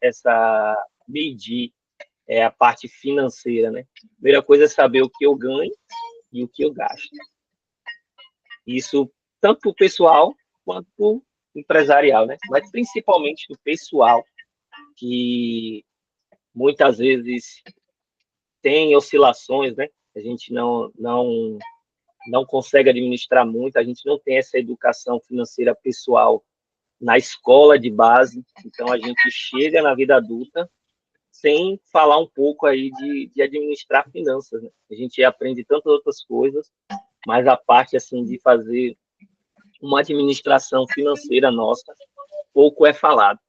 essa medir a parte financeira, né? A primeira coisa é saber o que eu ganho e o que eu gasto. Isso tanto para o pessoal quanto para o empresarial, né? Mas principalmente do pessoal, que muitas vezes tem oscilações, né? A gente não consegue administrar muito, a gente não tem essa educação financeira pessoal na escola de base, então a gente chega na vida adulta sem falar um pouco aí de administrar finanças, né? A gente aprende tantas outras coisas, mas a parte assim de fazer uma administração financeira nossa, pouco é falado,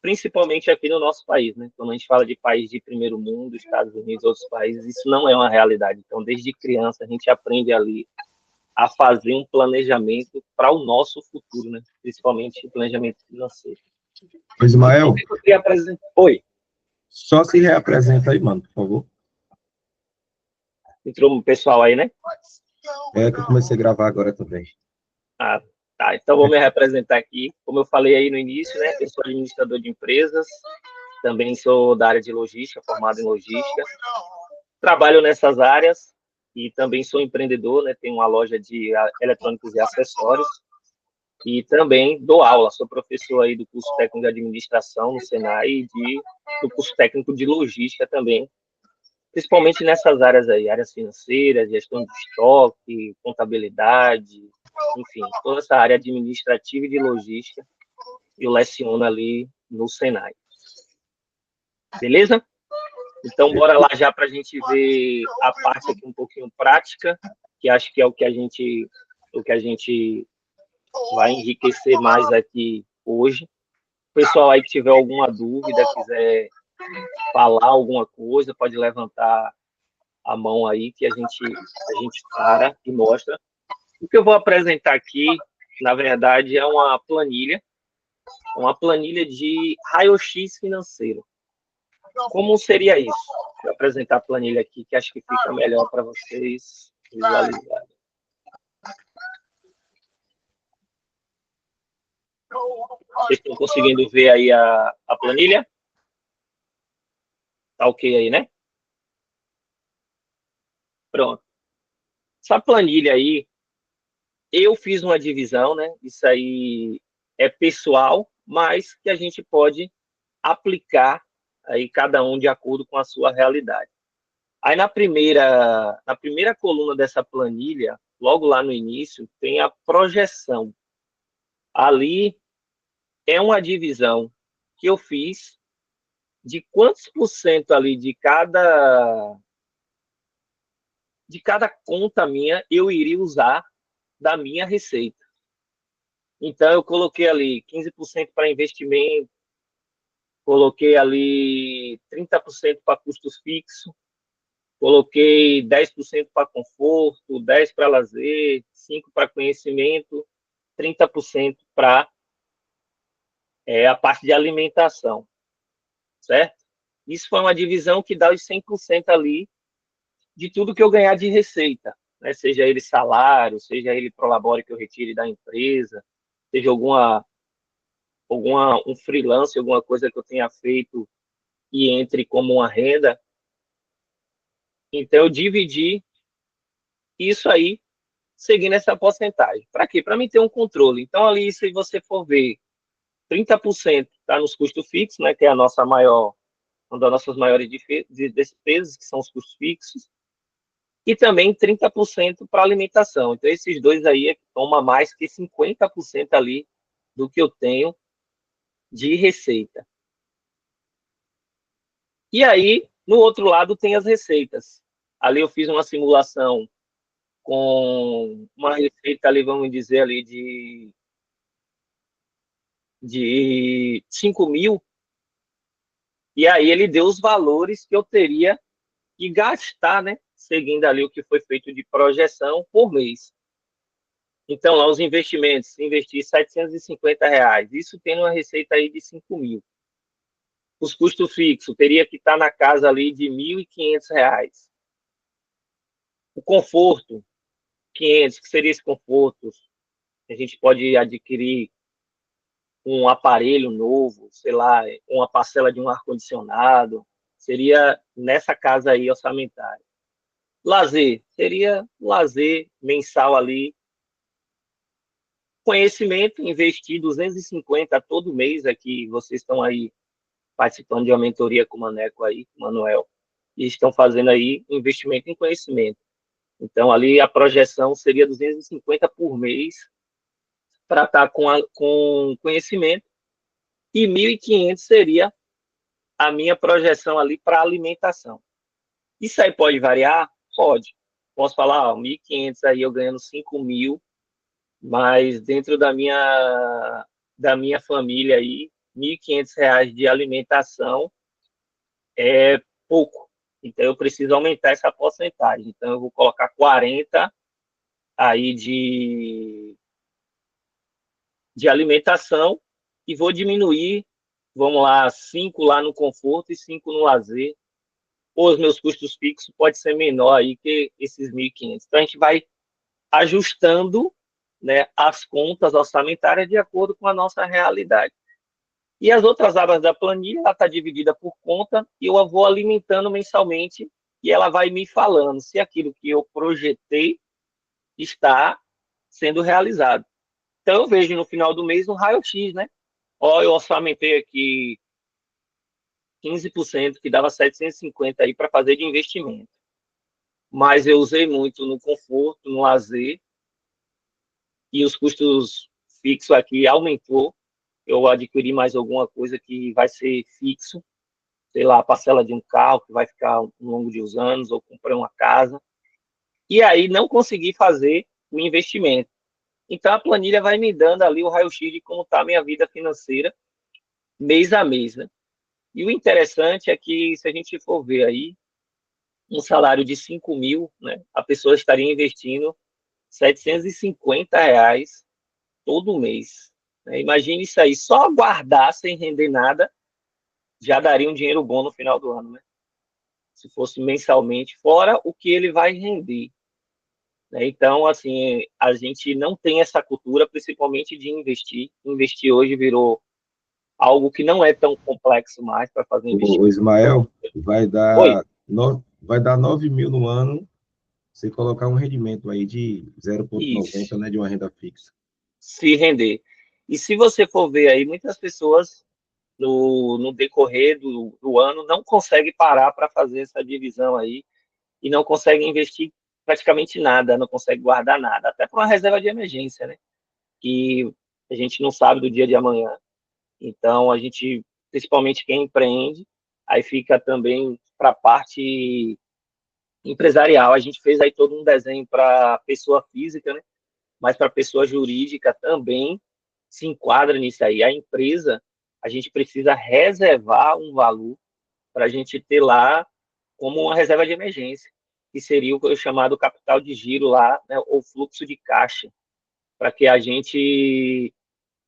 principalmente aqui no nosso país, né? Quando a gente fala de país de primeiro mundo, Estados Unidos, outros países, isso não é uma realidade. Então, desde criança, a gente aprende ali a fazer um planejamento para o nosso futuro, né? Principalmente planejamento financeiro. Ismael, Então, eu queria apresentar... Oi. Só se reapresenta aí, mano, por favor. Entrou um pessoal aí, né? É que eu comecei a gravar agora também. Ah, tá. Então, vou me representar aqui. Como eu falei aí no início, né? Eu sou administrador de empresas, também sou da área de logística, formado em logística. Trabalho nessas áreas e também sou empreendedor, né? Tenho uma loja de eletrônicos e acessórios. E também dou aula, sou professor aí do curso técnico de administração no Senai e do curso técnico de logística também, principalmente nessas áreas aí, áreas financeiras, gestão de estoque, contabilidade, enfim, toda essa área administrativa e de logística eu leciono ali no Senai. Beleza? Então, bora lá já para a gente ver a parte aqui um pouquinho prática, que acho que é o que a gente vai enriquecer mais aqui hoje. O pessoal aí que tiver alguma dúvida, quiser falar alguma coisa, pode levantar a mão aí que a gente para e mostra. O que eu vou apresentar aqui, na verdade, é uma planilha de raio-x financeiro. Como seria isso? Vou apresentar a planilha aqui, que acho que fica melhor para vocês visualizarem. Vocês estão conseguindo ver aí a planilha? Tá ok aí, né? Pronto. Essa planilha aí, eu fiz uma divisão, né? Isso aí é pessoal, mas que a gente pode aplicar aí cada um de acordo com a sua realidade. Aí na primeira coluna dessa planilha, logo lá no início, tem a projeção. Ali é uma divisão que eu fiz de quantos por cento ali de cada conta minha eu iria usar da minha receita. Então, eu coloquei ali 15% para investimento, coloquei ali 30% para custos fixos, coloquei 10% para conforto, 10% para lazer, 5% para conhecimento, 30% para a parte de alimentação, certo? Isso foi uma divisão que dá os 100% ali de tudo que eu ganhar de receita, né? Seja ele salário, seja ele prolabore que eu retire da empresa, seja um freelance, alguma coisa que eu tenha feito e entre como uma renda. Então, eu dividi isso aí seguindo essa porcentagem. Para quê? Para mim ter um controle. Então, ali, se você for ver, 30% está nos custos fixos, né, que é uma das nossas maiores despesas, que são os custos fixos, e também 30% para alimentação. Então, esses dois aí toma mais que 50% ali do que eu tenho de receita. E aí, no outro lado, tem as receitas. Ali eu fiz uma simulação com uma receita ali, vamos dizer, ali de 5 mil, e aí ele deu os valores que eu teria que gastar, né? Seguindo ali o que foi feito de projeção por mês. Então, lá os investimentos, investir R$ 750, isso tem uma receita aí de 5 mil. Os custos fixos, teria que estar na casa ali de R$ 1.500. O conforto, 500, que seria esse conforto? A gente pode adquirir um aparelho novo, sei lá, uma parcela de um ar-condicionado, seria nessa casa aí orçamentária. Lazer, seria lazer mensal ali, conhecimento, investir 250 todo mês aqui, vocês estão aí participando de uma mentoria com o Maneco aí, com o Manuel, e estão fazendo aí investimento em conhecimento. Então, ali a projeção seria 250 por mês para estar com conhecimento, e 1.500 seria a minha projeção ali para alimentação. Isso aí pode variar? Pode. Posso falar, ó, 1.500 aí eu ganhando 5.000, mas dentro da minha família aí, R$ 1.500 de alimentação é pouco. Então, eu preciso aumentar essa porcentagem. Então, eu vou colocar 40 aí de alimentação e vou diminuir, vamos lá, 5 lá no conforto e 5 no lazer. Ou os meus custos fixos pode ser menor aí que esses 1.500. Então, a gente vai ajustando, né, as contas orçamentárias de acordo com a nossa realidade. E as outras abas da planilha, ela está dividida por conta e eu a vou alimentando mensalmente e ela vai me falando se aquilo que eu projetei está sendo realizado. Então, eu vejo no final do mês um raio-x, né? Ó, eu orçamentei aqui 15%, que dava 750 aí para fazer de investimento. Mas eu usei muito no conforto, no lazer, e os custos fixos aqui aumentou. Eu adquiri mais alguma coisa que vai ser fixo, sei lá, a parcela de um carro que vai ficar ao longo de uns anos, ou comprei uma casa. E aí não consegui fazer o investimento. Então a planilha vai me dando ali o raio-x de como está a minha vida financeira mês a mês, né? E o interessante é que, se a gente for ver aí, um salário de 5.000, né, a pessoa estaria investindo R$ 750 todo mês. Né? Imagine isso aí, só guardar sem render nada, já daria um dinheiro bom no final do ano, né? Se fosse mensalmente, fora o que ele vai render. Né? Então, assim, a gente não tem essa cultura, principalmente de investir. Investir hoje virou algo que não é tão complexo mais para fazer O investimento. Então, Ismael vai oi, dar, vai dar 9.000 no ano, você colocar um rendimento aí de isso, 0,90, né, de uma renda fixa. se render. E se você for ver aí, muitas pessoas no decorrer do ano não conseguem parar para fazer essa divisão aí e não conseguem investir praticamente nada, não conseguem guardar nada, até para uma reserva de emergência, né? Que a gente não sabe do dia de amanhã. Então, a gente, principalmente quem empreende, aí fica também para a parte empresarial. A gente fez aí todo um desenho para pessoa física, né? Mas para pessoa jurídica também se enquadra nisso aí. A empresa, a gente precisa reservar um valor para a gente ter lá como uma reserva de emergência, que seria o chamado capital de giro lá, né? Ou fluxo de caixa, para que a gente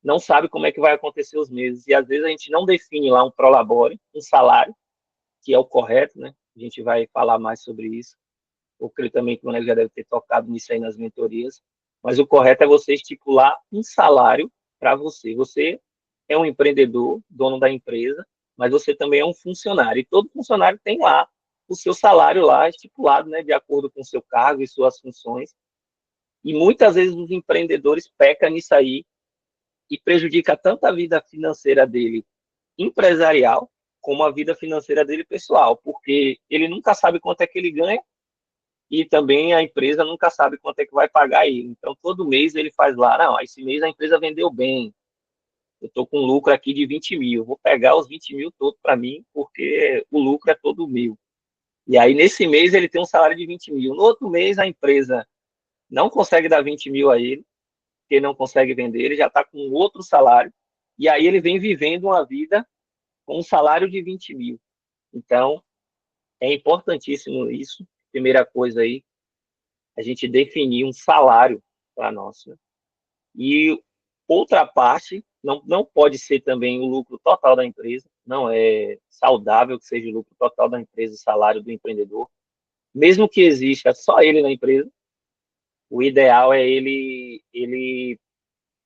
não sabe como é que vai acontecer os meses. E às vezes a gente não define lá um prolabore, um salário, que é o correto, né? A gente vai falar mais sobre isso. Eu creio também que o Mané já deve ter tocado nisso aí nas mentorias. Mas o correto é você estipular um salário para você. Você é um empreendedor, dono da empresa, mas você também é um funcionário. E todo funcionário tem lá o seu salário lá estipulado, né, de acordo com o seu cargo e suas funções. E muitas vezes os empreendedores pecam nisso aí e prejudica tanto a vida financeira dele empresarial, como a vida financeira dele pessoal, porque ele nunca sabe quanto é que ele ganha e também a empresa nunca sabe quanto é que vai pagar ele. Então, todo mês ele faz lá, não, esse mês a empresa vendeu bem, eu estou com um lucro aqui de 20.000, vou pegar os 20.000 todos para mim, porque o lucro é todo meu. E aí, nesse mês, ele tem um salário de 20.000. No outro mês, a empresa não consegue dar 20.000 a ele, porque não consegue vender, ele já está com outro salário, e aí ele vem vivendo uma vida com um salário de 20.000. Então, é importantíssimo isso. Primeira coisa aí, a gente definir um salário para nós. Né? E outra parte, não pode ser também o lucro total da empresa, não é saudável que seja o lucro total da empresa, o salário do empreendedor. Mesmo que exista só ele na empresa, o ideal é ele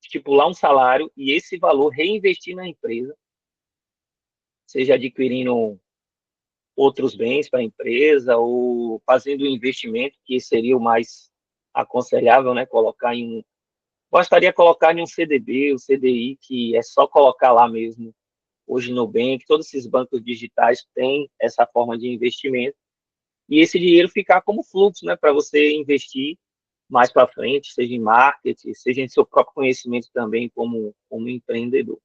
estipular um salário e esse valor reinvestir na empresa, seja adquirindo outros bens para a empresa ou fazendo um investimento, que seria o mais aconselhável, né? Gostaria de colocar em um CDB, um CDI, que é só colocar lá mesmo. Hoje no Nubank, todos esses bancos digitais têm essa forma de investimento e esse dinheiro ficar como fluxo, né, para você investir mais para frente, seja em marketing, seja em seu próprio conhecimento também como empreendedor.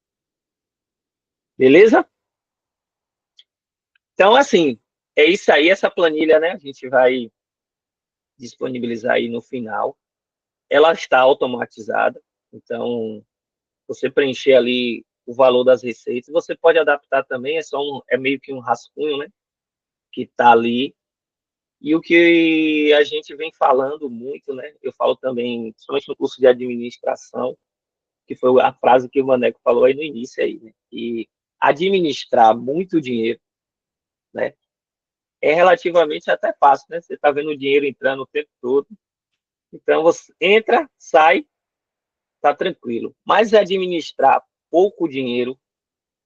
Beleza? Então, assim, é isso aí, essa planilha, né? A gente vai disponibilizar aí no final. Ela está automatizada, então você preencher ali o valor das receitas, você pode adaptar também, é meio que um rascunho, né? Que está ali. E o que a gente vem falando muito, né? Eu falo também, principalmente no curso de administração, que foi a frase que o Maneco falou aí no início aí, né? E administrar muito dinheiro, né? É relativamente até fácil, né? Você está vendo o dinheiro entrando o tempo todo. Então, você entra, sai, tá tranquilo. Mas administrar pouco dinheiro,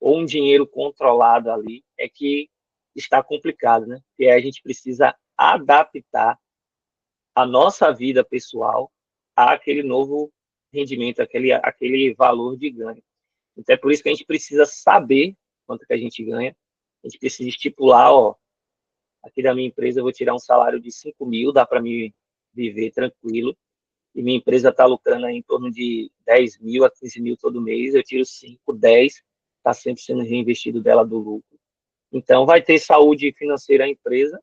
ou um dinheiro controlado ali, é que está complicado, né? Porque a gente precisa adaptar a nossa vida pessoal àquele novo rendimento, aquele valor de ganho. Então, é por isso que a gente precisa saber quanto que a gente ganha. A gente precisa estipular, ó, aqui da minha empresa eu vou tirar um salário de 5 mil, dá para me viver tranquilo, e minha empresa está lucrando em torno de 10 mil a 15 mil todo mês, eu tiro 5, 10, está sempre sendo reinvestido dela do lucro. Então, vai ter saúde financeira a empresa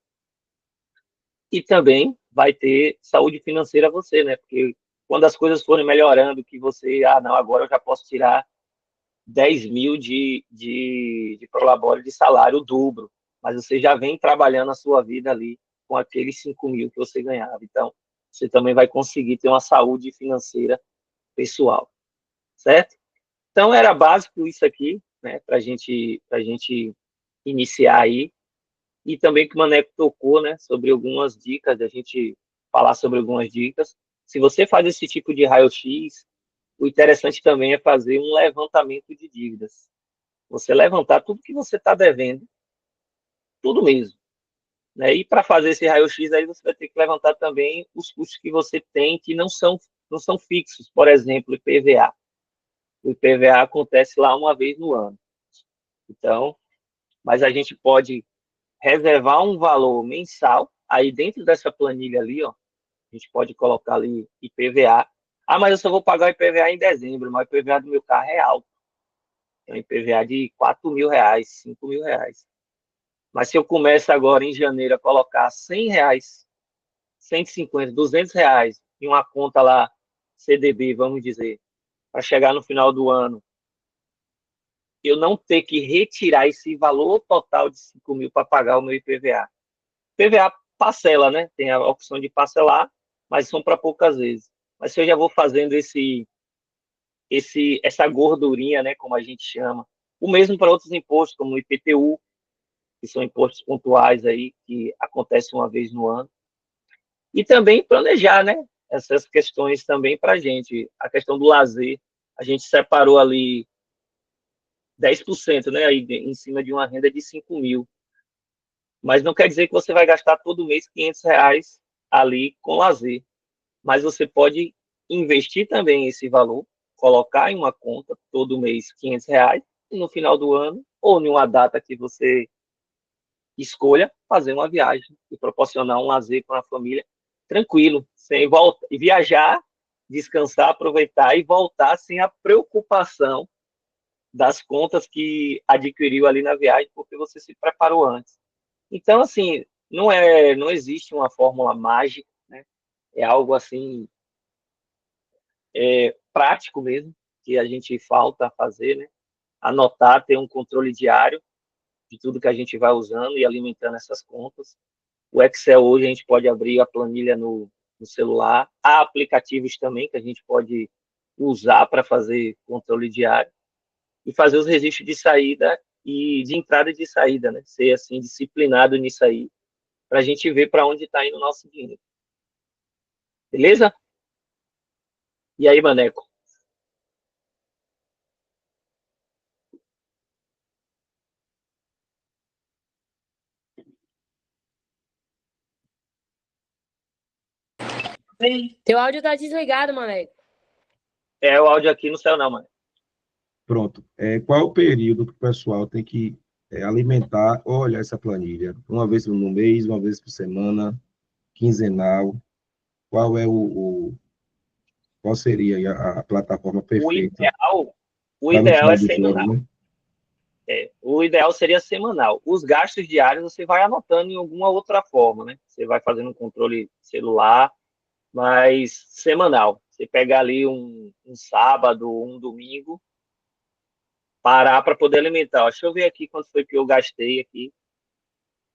e também vai ter saúde financeira você, né? Porque quando as coisas forem melhorando, que você, não, agora eu já posso tirar 10 mil de prolabore de salário, o dobro, mas você já vem trabalhando a sua vida ali com aqueles 5 mil que você ganhava. Então, você também vai conseguir ter uma saúde financeira pessoal, certo? Então, era básico isso aqui, né, pra gente iniciar aí. E também que o Maneco tocou, né, sobre algumas dicas, a gente falar sobre algumas dicas. Se você faz esse tipo de raio-x, o interessante também é fazer um levantamento de dívidas. Você levantar tudo que você está devendo, tudo mesmo. Né? E para fazer esse raio-x, aí você vai ter que levantar também os custos que você tem que não são fixos. Por exemplo, IPVA. O IPVA acontece lá uma vez no ano. Então, mas a gente pode reservar um valor mensal, aí dentro dessa planilha ali, ó, a gente pode colocar ali IPVA. Mas eu só vou pagar o IPVA em dezembro, mas o IPVA do meu carro é alto. É um IPVA de 4 mil reais, 5 mil reais. Mas se eu começo agora em janeiro a colocar 100 reais, 150, 200 reais em uma conta lá, CDB, vamos dizer, para chegar no final do ano, eu não ter que retirar esse valor total de 5 mil para pagar o meu IPVA. IPVA parcela, né? Tem a opção de parcelar, mas são para poucas vezes. Mas se eu já vou fazendo essa gordurinha, né, como a gente chama, o mesmo para outros impostos, como o IPTU, que são impostos pontuais aí, que acontecem uma vez no ano. E também planejar, né? Essas questões também para a gente. A questão do lazer, a gente separou ali 10%, né? Aí, em cima de uma renda de 5 mil. Mas não quer dizer que você vai gastar todo mês 500 reais ali com lazer. Mas você pode investir também esse valor, colocar em uma conta todo mês 500 reais, e no final do ano, ou em uma data que você escolha, fazer uma viagem e proporcionar um lazer com a família tranquilo, sem volta e viajar, descansar, aproveitar e voltar sem a preocupação das contas que adquiriu ali na viagem, porque você se preparou antes. Então, assim, não existe uma fórmula mágica, né? É algo assim prático mesmo que a gente falta fazer, né? Anotar, ter um controle diário de tudo que a gente vai usando e alimentando essas contas. O Excel hoje a gente pode abrir a planilha no celular. Há aplicativos também que a gente pode usar para fazer controle diário e fazer os registros de saída e de entrada e de saída, né? Ser assim disciplinado nisso aí, para a gente ver para onde está indo o nosso dinheiro. Beleza? E aí, Maneco? Teu áudio tá desligado, Mané. É, o áudio aqui no céu não, mano. Pronto. Qual é o período que o pessoal tem que alimentar ou olhar essa planilha? Uma vez no mês, uma vez por semana, quinzenal? Qual é qual seria aí a plataforma O perfeita ideal, o para no ideal final é do jogo, semanal. né? O ideal seria semanal. Os gastos diários você vai anotando em alguma outra forma, né? Você vai fazendo um controle celular, mas semanal. Você pega ali um sábado, um domingo, parar para poder alimentar. Ó, deixa eu ver aqui quanto foi que eu gastei aqui.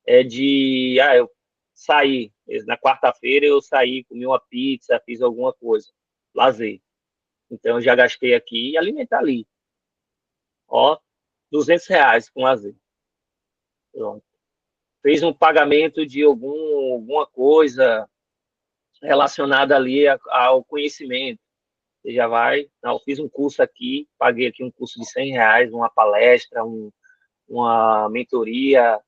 Eu saí, na quarta-feira eu saí, comi uma pizza, fiz alguma coisa, lazer. Então eu já gastei aqui e alimentar ali. Ó, R$ 200 com lazer. Pronto. Fez um pagamento de alguma coisa relacionada ali ao conhecimento. Você já vai, não, eu fiz um curso aqui, paguei aqui um curso de R$ 100, uma palestra, uma mentoria,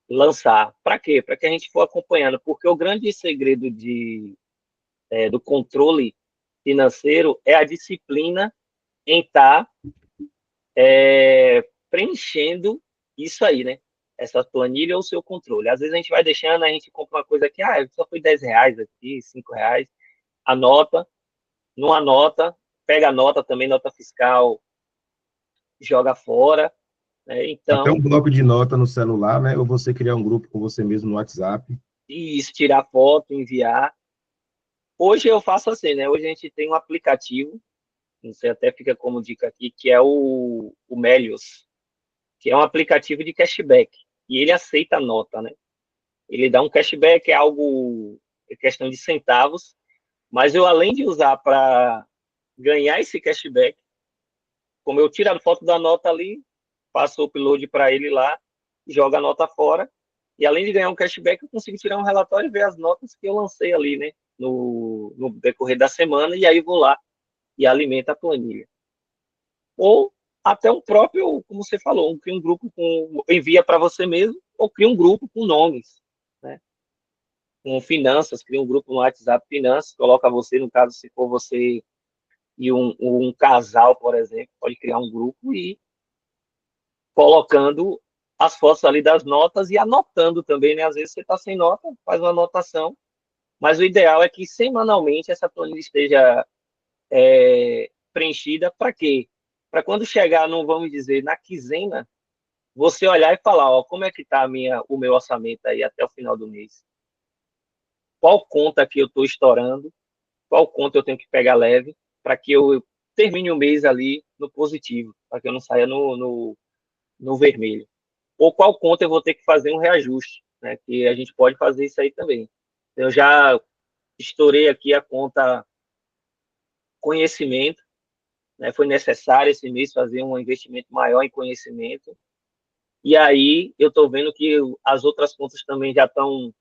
lançar. Para quê? Para que a gente for acompanhando, porque o grande segredo do controle financeiro é a disciplina em estar preenchendo isso aí, né? Essa planilha ou o seu controle. Às vezes a gente vai deixando, a gente compra uma coisa aqui, só foi R$ 10 aqui, R$ 5, anota, não anota, pega a nota também, nota fiscal, joga fora, né? Até Então, um bloco de nota no celular, né? Ou você criar um grupo com você mesmo no WhatsApp. isso, tirar foto, enviar. Hoje eu faço assim, né? Hoje a gente tem um aplicativo, você até fica como dica aqui, que é o Melios, que é um aplicativo de cashback. E ele aceita a nota, né? Ele dá um cashback, é questão de centavos, mas eu, além de usar para ganhar esse cashback, como eu tiro a foto da nota ali, passo o upload para ele lá, joga a nota fora, e além de ganhar um cashback, eu consigo tirar um relatório e ver as notas que eu lancei ali, né? No decorrer da semana, e aí vou lá e alimento a planilha. Ou até um próprio, como você falou, cria um grupo envia para você mesmo, ou cria um grupo com nomes, né? Com finanças, cria um grupo no WhatsApp finanças, coloca você, no caso, se for você e um casal, por exemplo, pode criar um grupo e colocando as fotos ali das notas e anotando também, né? Às vezes você está sem nota, faz uma anotação, mas o ideal é que semanalmente essa planilha esteja preenchida para quê? Para quando chegar, não vamos dizer, na quinzena, você olhar e falar, ó, como é que está o meu orçamento aí até o final do mês? Qual conta que eu estou estourando? Qual conta eu tenho que pegar leve para que eu termine o mês ali no positivo, para que eu não saia no vermelho? Ou qual conta eu vou ter que fazer um reajuste, né? Que a gente pode fazer isso aí também. Eu já estourei aqui a conta conhecimento, né? Foi necessário esse mês fazer um investimento maior em conhecimento. E aí eu estou vendo que as outras contas também já estão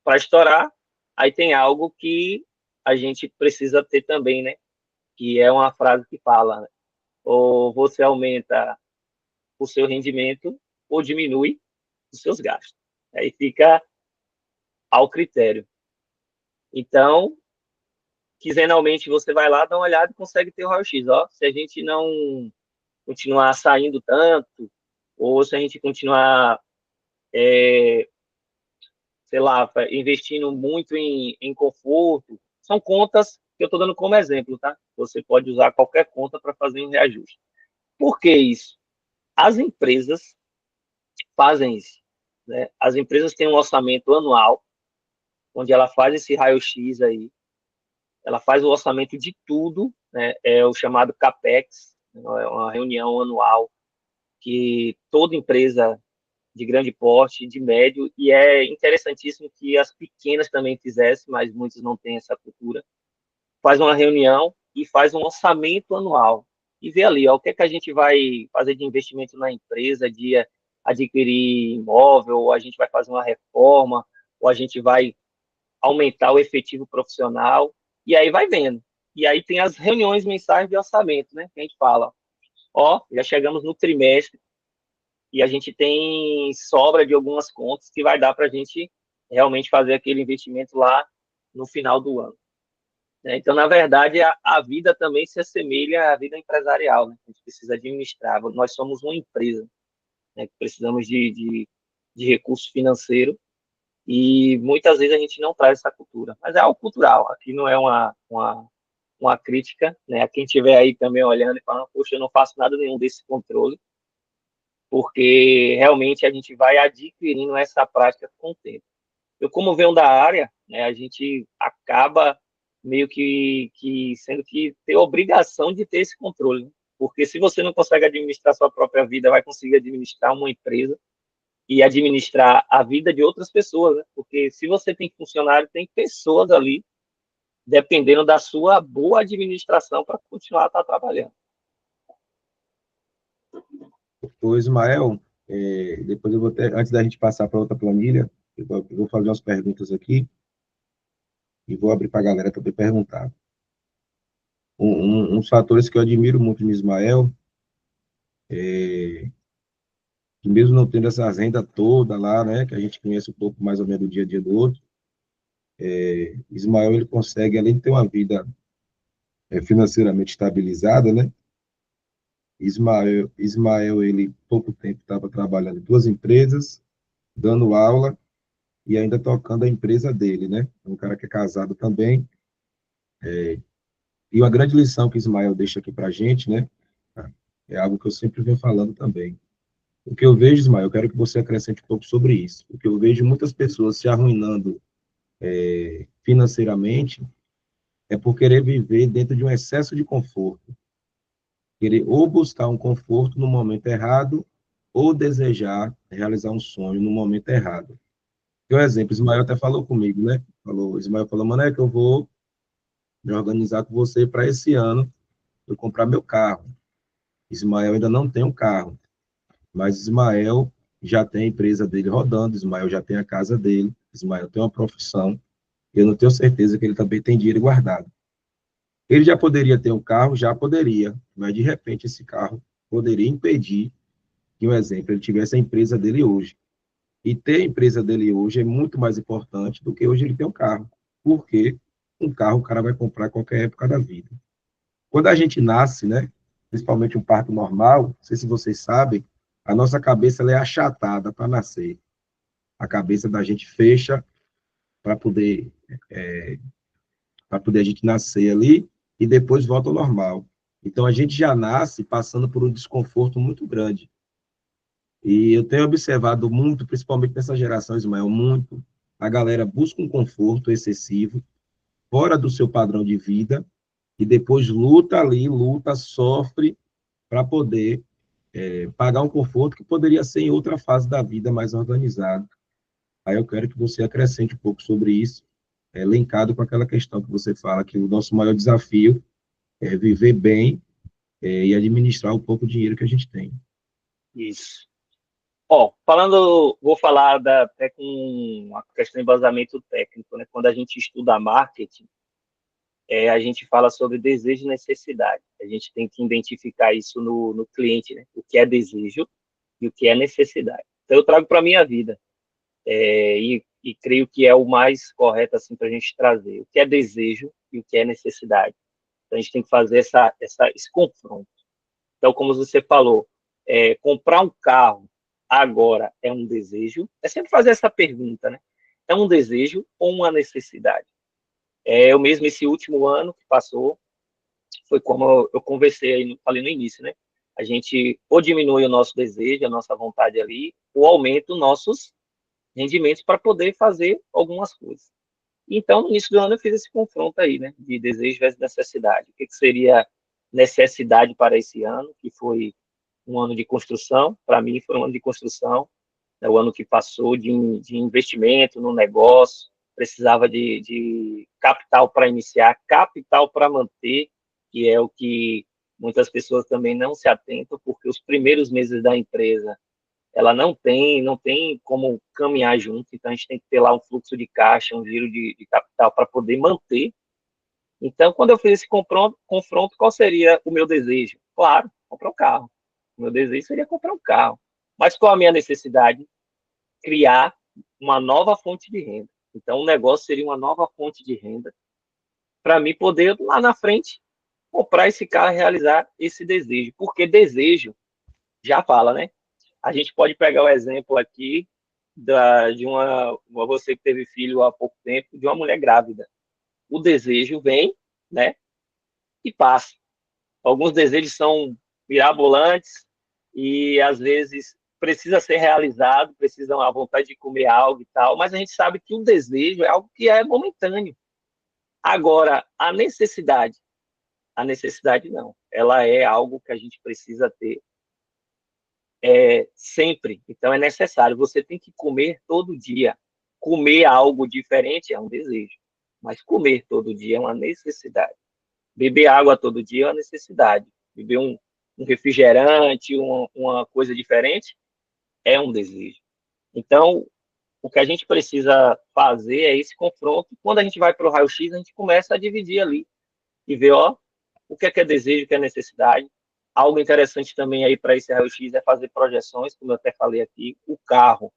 para estourar. Aí tem algo que a gente precisa ter também, né? Que é uma frase que fala, né? Ou você aumenta o seu rendimento ou diminui os seus gastos. Aí fica ao critério. Então, quinzenalmente você vai lá, dá uma olhada e consegue ter o raio-x. Ó, se a gente não continuar saindo tanto, ou se a gente continuar, sei lá, investindo muito em conforto, são contas que eu estou dando como exemplo, tá? Você pode usar qualquer conta para fazer um reajuste. Por que isso? As empresas fazem isso, né? As empresas têm um orçamento anual, onde ela faz esse raio-x aí, ela faz o orçamento de tudo, né? É o chamado CAPEX, né? É uma reunião anual que toda empresa de grande porte, de médio, e é interessantíssimo que as pequenas também fizessem, mas muitos não têm essa cultura, faz uma reunião e faz um orçamento anual, e vê ali, ó, o que é que a gente vai fazer de investimento na empresa, de adquirir imóvel, ou a gente vai fazer uma reforma, ou a gente vai aumentar o efetivo profissional, e aí vai vendo. E aí tem as reuniões mensais de orçamento, né? Que a gente fala, ó, já chegamos no trimestre e a gente tem sobra de algumas contas que vai dar para a gente realmente fazer aquele investimento lá no final do ano. Né? Então, na verdade, a vida também se assemelha à vida empresarial, né? A gente precisa administrar. Nós somos uma empresa, né? Que precisamos de recurso financeiro e muitas vezes a gente não traz essa cultura. Mas é algo cultural. Aqui não é uma crítica, né? A quem estiver aí também olhando e falando, poxa, eu não faço nada nenhum desse controle, porque realmente a gente vai adquirindo essa prática com o tempo. Eu, como venho da área, né, a gente acaba meio que sendo que ter obrigação de ter esse controle, né? Porque se você não consegue administrar sua própria vida, vai conseguir administrar uma empresa e administrar a vida de outras pessoas, né? Porque se você tem funcionário, tem pessoas ali dependendo da sua boa administração para continuar a estar trabalhando. O Ismael, depois eu vou ter, antes da gente passar para outra planilha, eu vou fazer umas perguntas aqui e vou abrir para a galera também perguntar. Uns fatores que eu admiro muito no Ismael, que mesmo não tendo essa renda toda lá, né, que a gente conhece um pouco mais ou menos do dia a dia do outro, Ismael, ele consegue, além de ter uma vida financeiramente estabilizada, né, Ismael, ele, pouco tempo, estava trabalhando em 2 empresas, dando aula e ainda tocando a empresa dele, né, é um cara que é casado também, e uma grande lição que Ismael deixa aqui para a gente, né, é algo que eu sempre venho falando também. O que eu vejo, Ismael, eu quero que você acrescente um pouco sobre isso. O que eu vejo muitas pessoas se arruinando financeiramente é por querer viver dentro de um excesso de conforto. Querer ou buscar um conforto no momento errado ou desejar realizar um sonho no momento errado. Por exemplo, Ismael até falou comigo, né? Ismael falou, mano, é que eu vou me organizar com você para esse ano eu comprar meu carro. Ismael ainda não tem um carro, mas Ismael já tem a empresa dele rodando, Ismael já tem a casa dele, Ismael tem uma profissão, e eu não tenho certeza que ele também tem dinheiro guardado. Ele já poderia ter um carro, já poderia, mas de repente esse carro poderia impedir que, um exemplo, ele tivesse a empresa dele hoje. E ter a empresa dele hoje é muito mais importante do que hoje ele ter um carro, porque um carro o cara vai comprar a qualquer época da vida. Quando a gente nasce, né, principalmente um parto normal, não sei se vocês sabem, a nossa cabeça ela é achatada para nascer. A cabeça da gente fecha para poder a gente nascer ali e depois volta ao normal. Então a gente já nasce passando por um desconforto muito grande. E eu tenho observado muito, principalmente nessa geração, Ismael, muito, a galera busca um conforto excessivo, fora do seu padrão de vida, e depois luta ali, luta, sofre para poder pagar um conforto que poderia ser em outra fase da vida mais organizado. Aí eu quero que você acrescente um pouco sobre isso, linkado com aquela questão que você fala, que o nosso maior desafio é viver bem e administrar um pouco o dinheiro que a gente tem. Isso. Ó, vou falar até com uma questão de embasamento técnico, né? Quando a gente estuda marketing, a gente fala sobre desejo e necessidade. A gente tem que identificar isso no cliente, né? O que é desejo e o que é necessidade. Então, eu trago para a minha vida, e creio que é o mais correto assim, para a gente trazer o que é desejo e o que é necessidade. Então, a gente tem que fazer esse confronto. Então, como você falou, comprar um carro agora é um desejo? É sempre fazer essa pergunta, né? É um desejo ou uma necessidade? Eu mesmo, esse último ano que passou, foi como eu conversei aí, falei no início, né? A gente ou diminui o nosso desejo, a nossa vontade ali, ou aumenta os nossos rendimentos para poder fazer algumas coisas. Então, no início do ano, eu fiz esse confronto aí, né? De desejo versus necessidade. O que seria necessidade para esse ano, que foi um ano de construção, para mim foi um ano de construção, né, o ano que passou de investimento no negócio, precisava de capital para iniciar, capital para manter, que é o que muitas pessoas também não se atentam, porque os primeiros meses da empresa, ela não tem como caminhar junto, então a gente tem que ter lá um fluxo de caixa, um giro de capital para poder manter. Então, quando eu fiz esse confronto, qual seria o meu desejo? Claro, comprar um carro. O meu desejo seria comprar um carro. Mas qual a minha necessidade? Criar uma nova fonte de renda. Então, o negócio seria uma nova fonte de renda para mim poder, lá na frente, comprar esse carro e realizar esse desejo. Porque desejo, já fala, né? A gente pode pegar o exemplo aqui de você que teve filho há pouco tempo, de uma mulher grávida. O desejo vem, né? E passa. Alguns desejos são mirabolantes e às vezes precisa ser realizado, precisam a vontade de comer algo e tal, mas a gente sabe que o desejo é algo que é momentâneo. Agora, a necessidade não. Ela é algo que a gente precisa ter sempre. Então é necessário. Você tem que comer todo dia. Comer algo diferente é um desejo, mas comer todo dia é uma necessidade. Beber água todo dia é uma necessidade. Beber um refrigerante, uma coisa diferente, é um desejo. Então, o que a gente precisa fazer é esse confronto. Quando a gente vai para o raio-x, a gente começa a dividir ali e ver, ó, o que é desejo, o que é necessidade. Algo interessante também aí para esse raio-x é fazer projeções, como eu até falei aqui, o carro.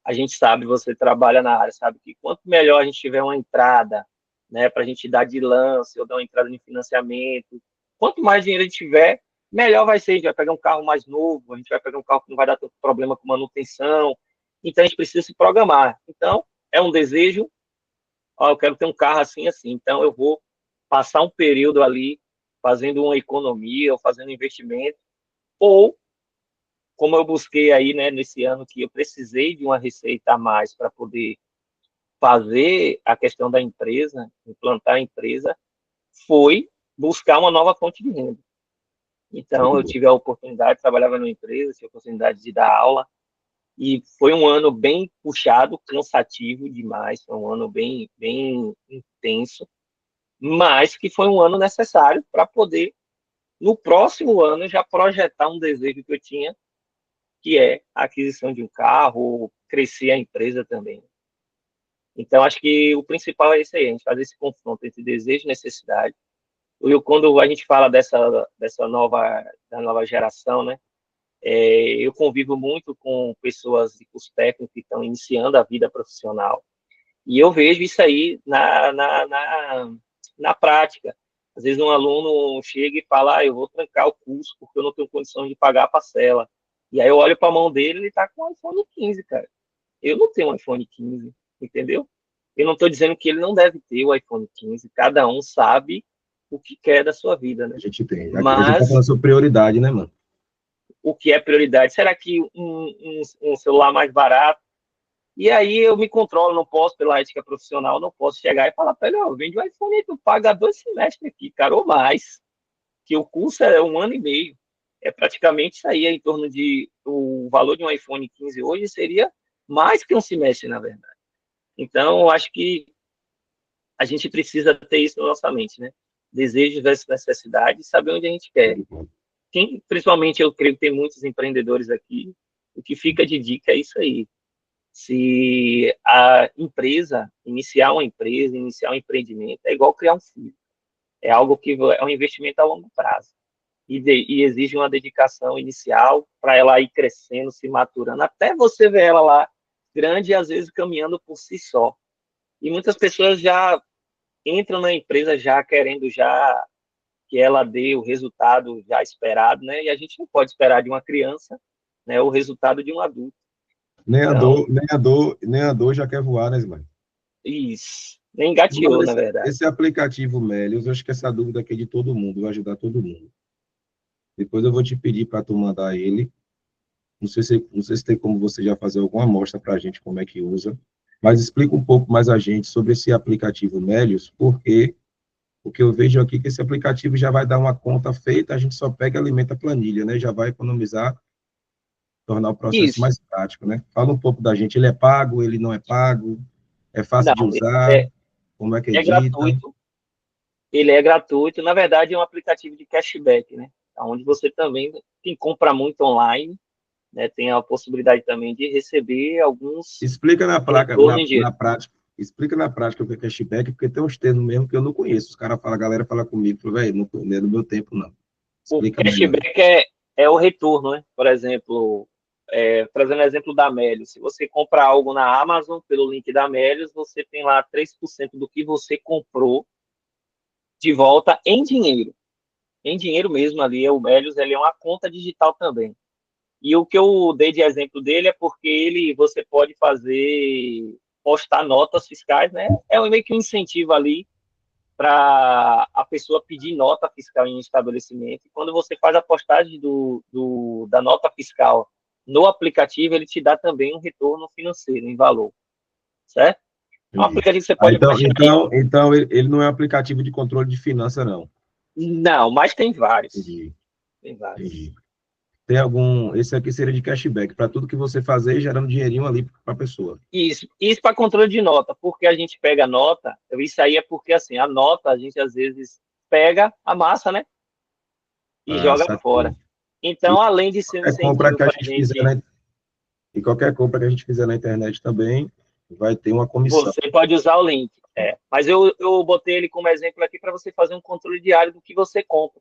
A gente sabe, você trabalha na área, sabe que quanto melhor a gente tiver uma entrada, né, para a gente dar de lance ou dar uma entrada em financiamento, quanto mais dinheiro a gente tiver, melhor vai ser. A gente vai pegar um carro mais novo, a gente vai pegar um carro que não vai dar tanto problema com manutenção. Então, a gente precisa se programar. Então, é um desejo, ó, eu quero ter um carro assim, assim. Então, eu vou passar um período ali fazendo uma economia ou fazendo investimento, ou como eu busquei aí, né, nesse ano que eu precisei de uma receita a mais para poder fazer a questão da empresa, implantar a empresa, foi buscar uma nova fonte de renda. Então, eu tive a oportunidade, trabalhava numa empresa, tive a oportunidade de dar aula, e foi um ano bem puxado, cansativo demais, foi um ano bem, bem intenso, mas que foi um ano necessário para poder, no próximo ano, já projetar um desejo que eu tinha, que é a aquisição de um carro, crescer a empresa também. Então, acho que o principal é isso aí, a gente fazer esse confronto entre desejo e necessidade. Quando a gente fala da nova geração, né, eu convivo muito com pessoas de curso técnico que estão iniciando a vida profissional, e eu vejo isso aí na prática. Às vezes um aluno chega e fala, eu vou trancar o curso porque eu não tenho condição de pagar a parcela. E aí eu olho para a mão dele, ele está com um iPhone 15, cara. Eu não tenho um iPhone 15, entendeu? Eu não estou dizendo que ele não deve ter o iPhone 15, cada um sabe o que quer da sua vida, né? A gente tem. A gente tá Mas falando sobre prioridade, né, mano? o que é prioridade? Será que um celular mais barato? E aí eu me controlo, não posso, pela ética profissional, não posso chegar e falar para ele, ó, vende o iPhone e tu paga 2 semestres aqui, cara, ou mais, que o curso é 1 ano e meio. É praticamente isso aí, em torno de, o valor de um iPhone 15 hoje seria mais que um semestre, na verdade. Então, eu acho que a gente precisa ter isso na nossa mente, né? Desejo versus necessidade, saber onde a gente quer. Principalmente, eu creio que tem muitos empreendedores aqui, o que fica de dica é isso aí. Se a empresa, iniciar uma empresa, iniciar um empreendimento, é igual criar um filho. É algo que é um investimento a longo prazo. E exige uma dedicação inicial para ela ir crescendo, se maturando, até você ver ela lá grande e às vezes caminhando por si só. E muitas pessoas já entram na empresa já querendo já que ela dê o resultado já esperado, né? E a gente não pode esperar de uma criança, né, o resultado de um adulto. Nem a Então, dor, nem a dor, nem a dor já quer voar, né, Ismael? isso. Nem engateou, na Esse, verdade. esse aplicativo Melios, eu acho que essa dúvida aqui é de todo mundo, vai ajudar todo mundo. Depois eu vou te pedir para tu mandar ele. Não sei se tem como você já fazer alguma amostra para a gente como é que usa, mas explica um pouco mais a gente sobre esse aplicativo Melios, porque o que eu vejo aqui é que esse aplicativo já vai dar uma conta feita, a gente só pega e alimenta a planilha, né? Já vai economizar, tornar o processo Isso. mais prático, né? Fala um pouco da gente, ele é pago, ele não é pago, é fácil de Não, usar, como é que é edita? gratuito. Ele é gratuito. Na verdade, é um aplicativo de cashback, né? Onde você também, quem compra muito online, né, tem a possibilidade também de receber alguns Explica na placa, retornos em dinheiro. na prática, explica na prática o que é cashback, porque tem uns termos mesmo que eu não conheço. Os caras falam, a galera fala comigo, fala, velho, não é do meu tempo, não. O Explica melhor aí. cashback é o retorno, né? Por exemplo, trazendo exemplo da Melios, se você comprar algo na Amazon pelo link da Melios, você tem lá 3% do que você comprou de volta em dinheiro. Em dinheiro mesmo ali, o Melios, ele é uma conta digital também. E o que eu dei de exemplo dele é porque você pode postar notas fiscais, né? É meio que um incentivo ali para a pessoa pedir nota fiscal em um estabelecimento. E quando você faz a postagem da nota fiscal no aplicativo, ele te dá também um retorno financeiro em valor, certo? É um Entendi. aplicativo que você pode baixar. Então ele não é um aplicativo de controle de finança, não. Não, mas tem vários. Entendi. Tem vários. Entendi. Tem algum... Esse aqui seria de cashback, para tudo que você fazer, gerando dinheirinho ali para a pessoa. Isso para controle de nota, porque a gente pega a nota, isso aí é porque, assim, a nota, a gente às vezes pega, amassa, né? E joga Saquei. fora. Então, além de ser um incentivo para a gente... E qualquer compra que a gente fizer na internet também, vai ter uma comissão. Você pode usar o link. Mas eu botei ele como exemplo aqui para você fazer um controle diário do que você compra.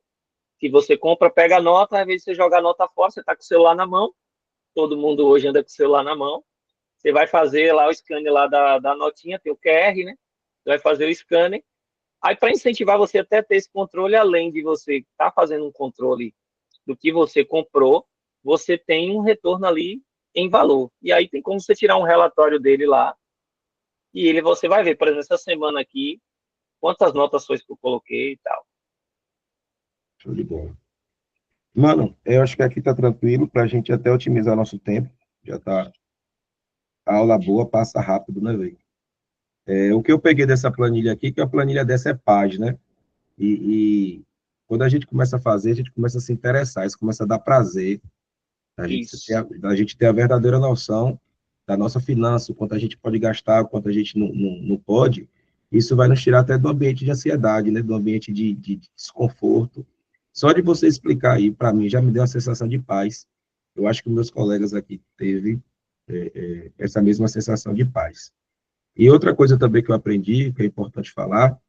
Que você compra, pega a nota, às vezes você joga a nota fora, você está com o celular na mão, todo mundo hoje anda com o celular na mão, você vai fazer lá o scanner lá da notinha, tem o QR, né? Você vai fazer o scanner. Aí, para incentivar você até ter esse controle, além de você estar fazendo um controle do que você comprou, você tem um retorno ali em valor. E aí tem como você tirar um relatório dele lá, e você vai ver, por exemplo, essa semana aqui, quantas notas foi que eu coloquei e tal. Show de bola. Mano, eu acho que aqui tá tranquilo para a gente até otimizar nosso tempo. Já tá... A aula boa passa rápido, né, velho? O que eu peguei dessa planilha aqui, que a planilha dessa é página, né? E quando a gente começa a fazer, a gente começa a se interessar, isso começa a dar prazer, a gente ter a verdadeira noção da nossa finança, o quanto a gente pode gastar, o quanto a gente não pode. Isso vai nos tirar até do ambiente de ansiedade, né? Do ambiente de desconforto. Só de você explicar aí, para mim, já me deu uma sensação de paz. Eu acho que meus colegas aqui teve essa mesma sensação de paz. E outra coisa também que eu aprendi, que é importante falar,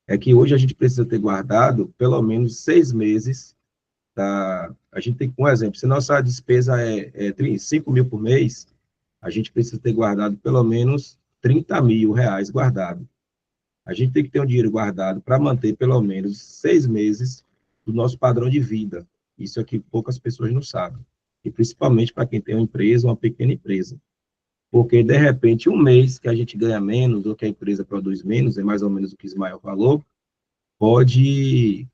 é que hoje a gente precisa ter guardado pelo menos 6 meses. A gente tem, um exemplo, se nossa despesa é 5 mil por mês, a gente precisa ter guardado pelo menos 30 mil reais guardado. A gente tem que ter um dinheiro guardado para manter pelo menos 6 meses do nosso padrão de vida. Isso aqui poucas pessoas não sabem. E principalmente para quem tem uma empresa, uma pequena empresa. Porque, de repente, um mês que a gente ganha menos, ou que a empresa produz menos, é mais ou menos o que Ismael falou, pode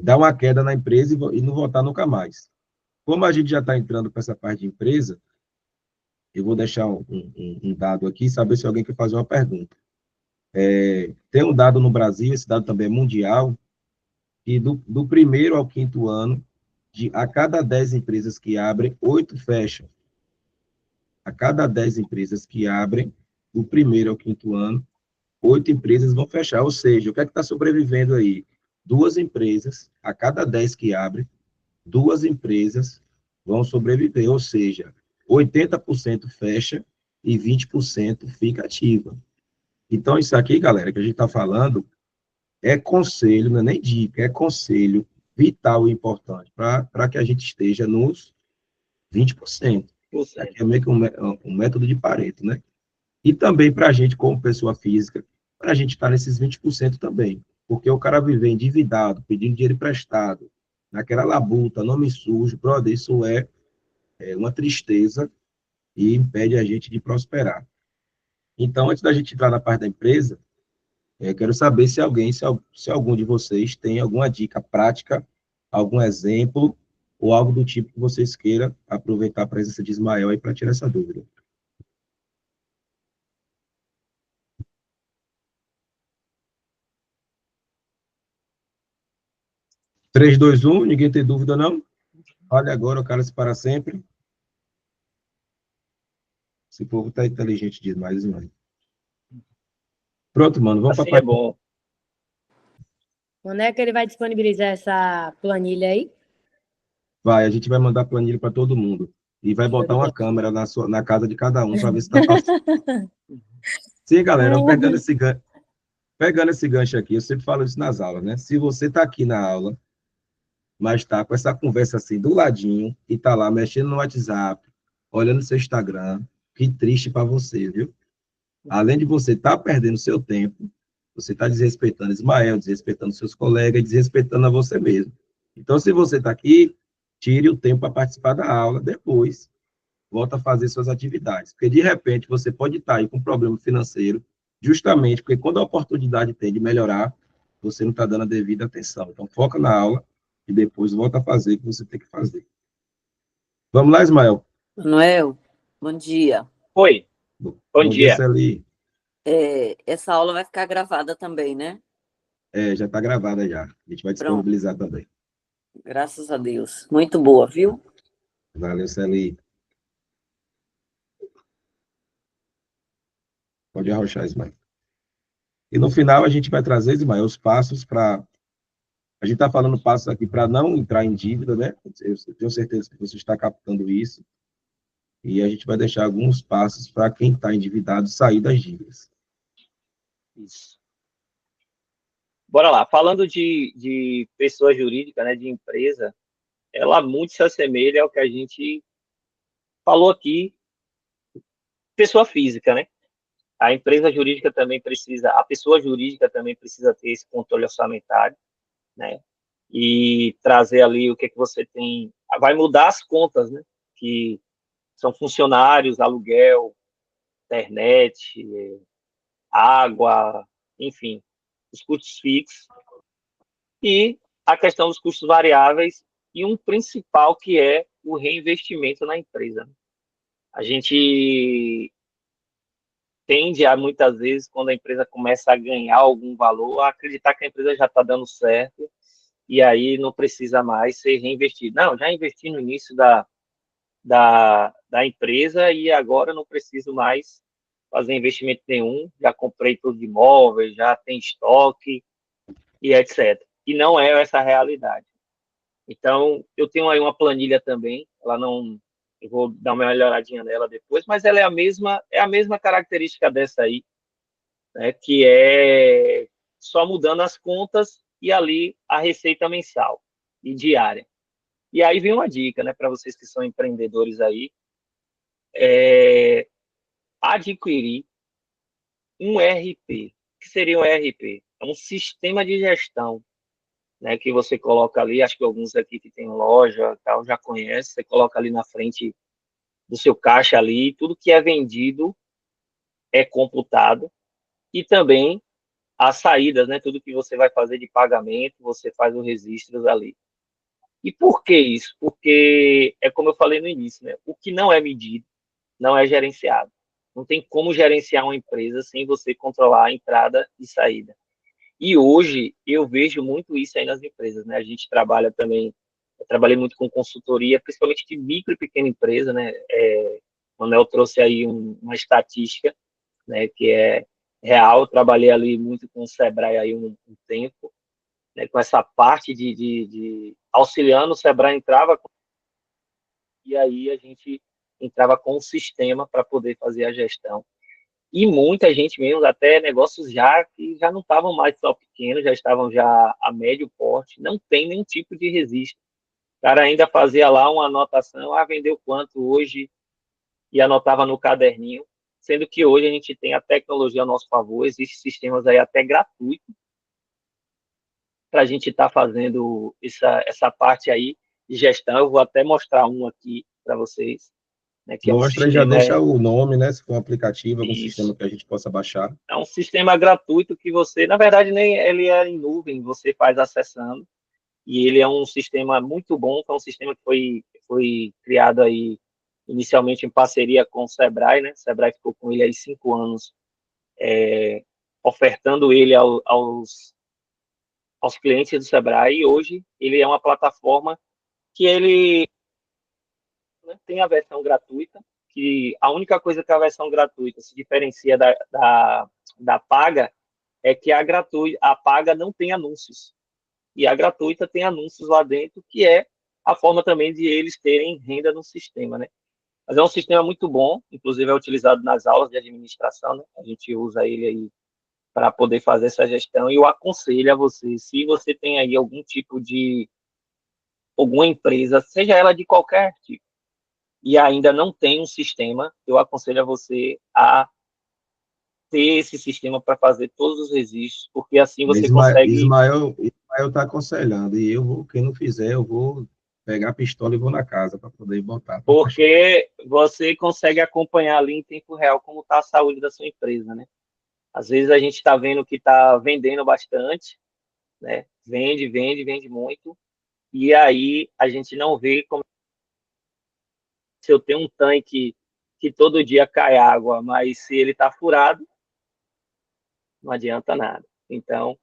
dar uma queda na empresa e não voltar nunca mais. Como a gente já está entrando para essa parte de empresa, eu vou deixar um dado aqui, saber se alguém quer fazer uma pergunta. Tem um dado no Brasil, esse dado também é mundial, que do primeiro ao quinto ano, a cada 10 empresas que abrem, 8 fecham. A cada 10 empresas que abrem, do primeiro ao quinto ano, 8 empresas vão fechar. Ou seja, o que é que está sobrevivendo aí? 2 empresas, a cada 10 que abrem, 2 empresas vão sobreviver. Ou seja, 80% fecha e 20% fica ativa. Então, isso aqui, galera, que a gente está falando, é conselho, não é nem dica, é conselho vital e importante para que a gente esteja nos 20%. Aqui é meio que um método de Pareto, né? E também para a gente, como pessoa física, para a gente estar nesses 20% também. Porque o cara viver endividado, pedindo dinheiro emprestado, naquela labuta, nome sujo, brother, isso é uma tristeza e impede a gente de prosperar. Então, antes da gente entrar na parte da empresa, eu quero saber se algum de vocês tem alguma dica prática, algum exemplo, ou algo do tipo que vocês queiram aproveitar a presença de Ismael aí para tirar essa dúvida. 3, 2, 1, ninguém tem dúvida, não? Olha agora, o cara se para sempre. Esse povo tá inteligente demais, mano. Pronto, mano, vamos assim para é bom. Quando é que ele vai disponibilizar essa planilha aí? Vai, a gente vai mandar planilha para todo mundo. E vai botar uma câmera na casa de cada um para ver se está passando. Sim, galera, pegando esse gancho aqui, eu sempre falo isso nas aulas, né? Se você está aqui na aula mas está com essa conversa assim do ladinho e está lá mexendo no WhatsApp, olhando seu Instagram. Que triste para você, viu? Além de você estar perdendo seu tempo, você está desrespeitando Ismael, desrespeitando seus colegas, desrespeitando a você mesmo. Então, se você está aqui, tire o tempo para participar da aula, depois volta a fazer suas atividades. Porque, de repente, você pode estar aí com um problema financeiro, justamente porque quando a oportunidade tem de melhorar, você não está dando a devida atenção. Então, foca na aula e depois volta a fazer o que você tem que fazer. Vamos lá, Ismael. Manuel, bom dia. Oi, bom Bom dia, dia. Celi. Essa aula vai ficar gravada também, né? Já está gravada já. A gente vai Pronto, disponibilizar também. graças a Deus. Muito boa, viu? Valeu, Celi. Pode arrochar, Ismael. E no final a gente vai trazer, Ismael, os passos para... A gente está falando passos aqui para não entrar em dívida, né? Eu tenho certeza que você está captando isso. E a gente vai deixar alguns passos para quem está endividado sair das dívidas. Isso. Bora lá. Falando de pessoa jurídica, né, de empresa, ela muito se assemelha ao que a gente falou aqui, pessoa física, né? A empresa jurídica também precisa, a pessoa jurídica também precisa ter esse controle orçamentário, né? E trazer ali o que você tem. Vai mudar as contas, né? Que são funcionários, aluguel, internet, água, enfim, os custos fixos. E a questão dos custos variáveis e um principal que é o reinvestimento na empresa. A gente tende a, muitas vezes, quando a empresa começa a ganhar algum valor, a acreditar que a empresa já está dando certo e aí não precisa mais ser reinvestido. Não, já investi no início da empresa e agora não preciso mais fazer investimento nenhum, já comprei tudo de imóveis, já tem estoque e etc. E não é essa a realidade. Então, eu tenho aí uma planilha também, ela não, eu vou dar uma olhadinha nela depois, mas ela é a mesma característica dessa aí, né, que é só mudando as contas e ali a receita mensal e diária. E aí vem uma dica, né, para vocês que são empreendedores aí, adquirir um ERP. O que seria um ERP? É um sistema de gestão, né, que você coloca ali, acho que alguns aqui que tem loja, tal, já conhece, você coloca ali na frente do seu caixa ali, tudo que é vendido é computado e também as saídas, né, tudo que você vai fazer de pagamento, você faz os registros ali. E por que isso? Porque é como eu falei no início, né, o que não é medido não é gerenciado. Não tem como gerenciar uma empresa sem você controlar a entrada e saída. E hoje eu vejo muito isso aí nas empresas, né? A gente trabalha também, eu trabalhei muito com consultoria, principalmente de micro e pequena empresa, né? O Manel trouxe aí uma estatística, né? Que é real. Eu trabalhei ali muito com o Sebrae aí um tempo, né? Com essa parte de auxiliando, o Sebrae entrava e aí a gente entrava com o sistema para poder fazer a gestão. E muita gente mesmo, até negócios já que já não estavam mais só pequenos, já estavam já a médio porte, não tem nenhum tipo de registro. O cara ainda fazia lá uma anotação, vendeu quanto hoje, e anotava no caderninho, sendo que hoje a gente tem a tecnologia a nosso favor, existem sistemas aí até gratuitos para a gente estar fazendo essa parte aí de gestão. Eu vou até mostrar um aqui para vocês, né, que é um Mostra e já sistema... deixa o nome, né? Se for um aplicativo, algum Isso. sistema que a gente possa baixar. É um sistema gratuito que você, na verdade, nem ele é em nuvem, você faz acessando, e ele é um sistema muito bom, que é um sistema que foi criado aí inicialmente em parceria com o Sebrae, né? O Sebrae ficou com ele aí 5 anos, ofertando ele aos clientes do Sebrae, e hoje ele é uma plataforma que ele, né, tem a versão gratuita, que a única coisa que a versão gratuita se diferencia da paga é que a paga não tem anúncios. E a gratuita tem anúncios lá dentro, que é a forma também de eles terem renda no sistema, né? Mas é um sistema muito bom, inclusive é utilizado nas aulas de administração, né? A gente usa ele aí para poder fazer essa gestão, e eu aconselho a você, se você tem aí algum tipo de alguma empresa, seja ela de qualquer tipo, e ainda não tem um sistema, eu aconselho a você a ter esse sistema para fazer todos os registros, porque assim você consegue. Ismael está aconselhando, e eu vou, quem não fizer, eu vou pegar a pistola e vou na casa para poder botar. Porque você consegue acompanhar ali em tempo real como está a saúde da sua empresa, né? Às vezes a gente está vendo que está vendendo bastante, né? Vende muito, e aí a gente não vê como se eu tenho um tanque que todo dia cai água, mas se ele está furado, não adianta nada. Então,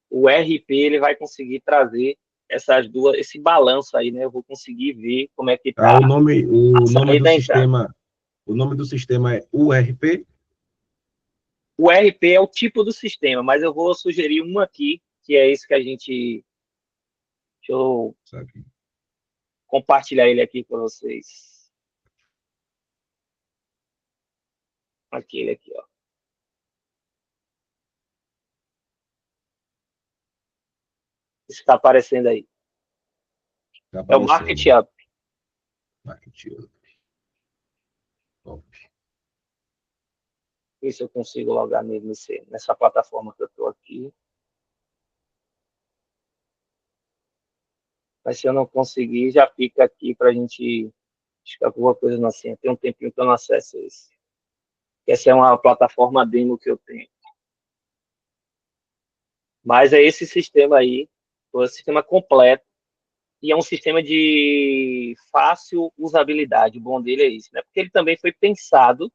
o RP ele vai conseguir trazer esse balanço aí, né? Eu vou conseguir ver como é que Tá, está a o nome do saída e a entrada. sistema, o nome do sistema é URP? O RP é o tipo do sistema, mas eu vou sugerir um aqui, que é esse que a gente. Deixa eu Sabe? compartilhar ele aqui para vocês. Aquele aqui, ó. Está aparecendo aí. Tá É o Market aparecendo. Up. Marketing. Top. Ver se eu consigo logar nessa plataforma que eu estou aqui. Mas se eu não conseguir, já fica aqui para a gente. Acho que alguma coisa assim. Tem um tempinho que eu não acesso esse. Essa é uma plataforma demo que eu tenho. Mas é esse sistema aí, o sistema completo, e é um sistema de fácil usabilidade. O bom dele é isso, né? Porque ele também foi pensado,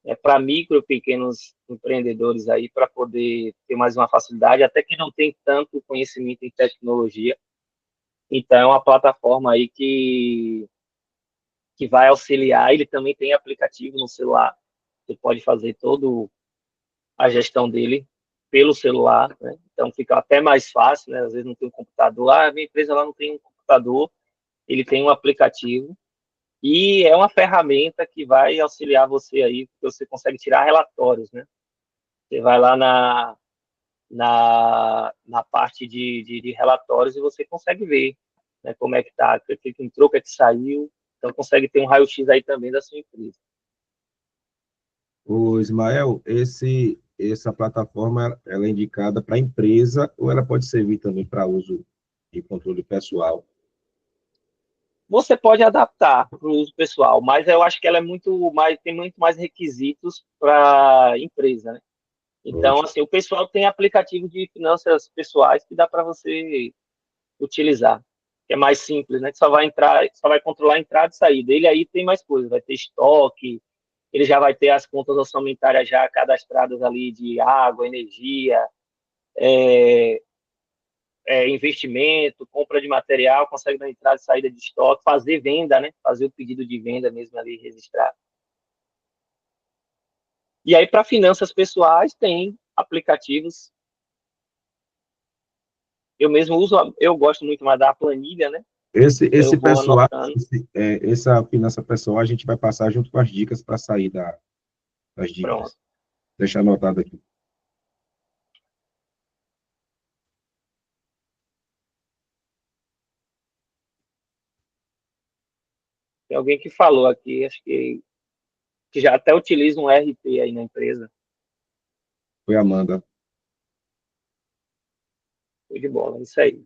né, para micro e pequenos empreendedores aí, para poder ter mais uma facilidade, até que não tem tanto conhecimento em tecnologia. Então, é uma plataforma aí que vai auxiliar. Ele também tem aplicativo no celular. Você pode fazer toda a gestão dele pelo celular, né? Então fica até mais fácil, né? Às vezes não tem um computador. Ah, a minha empresa lá não tem um computador, ele tem um aplicativo e é uma ferramenta que vai auxiliar você aí, porque você consegue tirar relatórios, né? Você vai lá na parte de relatórios e você consegue ver, né, como é que tá, o que entrou, o que saiu. Então consegue ter um raio-x aí também da sua empresa. O Ismael, essa plataforma, ela é indicada para empresa ou ela pode servir também para uso de controle pessoal? Você pode adaptar para o uso pessoal, mas eu acho que ela tem muito mais requisitos para empresa, né? Então, Poxa, assim, o pessoal tem aplicativo de finanças pessoais que dá para você utilizar, que é mais simples, né? Que só vai entrar, só vai controlar a entrada e saída. Ele aí tem mais coisas, vai ter estoque, ele já vai ter as contas orçamentárias já cadastradas ali de água, energia, é, investimento, compra de material, consegue dar entrada e saída de estoque, fazer venda, né? Fazer o pedido de venda mesmo ali, registrar. E aí, para finanças pessoais, tem aplicativos. Eu mesmo uso, eu gosto muito mais da planilha, né? Então, eu esse vou pessoal, anotando. essa finança pessoal, a gente vai passar junto com as dicas para sair das Pronto. dicas. Deixa anotado aqui. Tem alguém que falou aqui, acho que já até utiliza um RP aí na empresa. Foi a Amanda. Foi de bola, isso aí.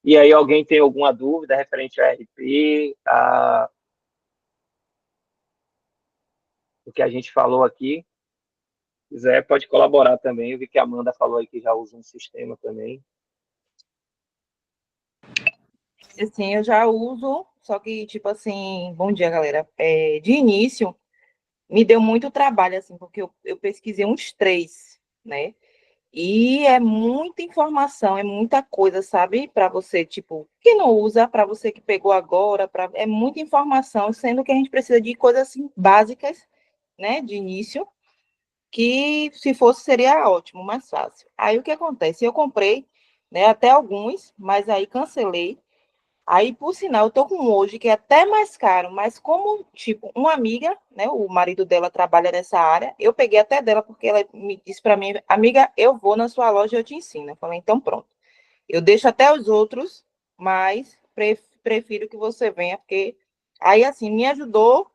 E aí, alguém tem alguma dúvida referente ao RP, o que a gente falou aqui? Se quiser, pode colaborar também. Eu vi que a Amanda falou aí que já usa um sistema também. Assim, eu já uso, só que, tipo assim, bom dia, galera. De início, me deu muito trabalho, assim, porque eu pesquisei uns 3, né? E é muita informação, é muita coisa, sabe? Para você, tipo, que não usa, para você que pegou agora, é muita informação, sendo que a gente precisa de coisas assim, básicas, né? De início, que se fosse seria ótimo, mais fácil. Aí o que acontece? Eu comprei, né, até alguns, mas aí cancelei Aí, por sinal, eu tô com um hoje que é até mais caro, mas como, tipo, uma amiga, né, o marido dela trabalha nessa área, eu peguei até dela porque ela me disse para mim, amiga, eu vou na sua loja e eu te ensino. Eu falei, então pronto. Eu deixo até os outros, mas prefiro que você venha, porque aí, assim, me ajudou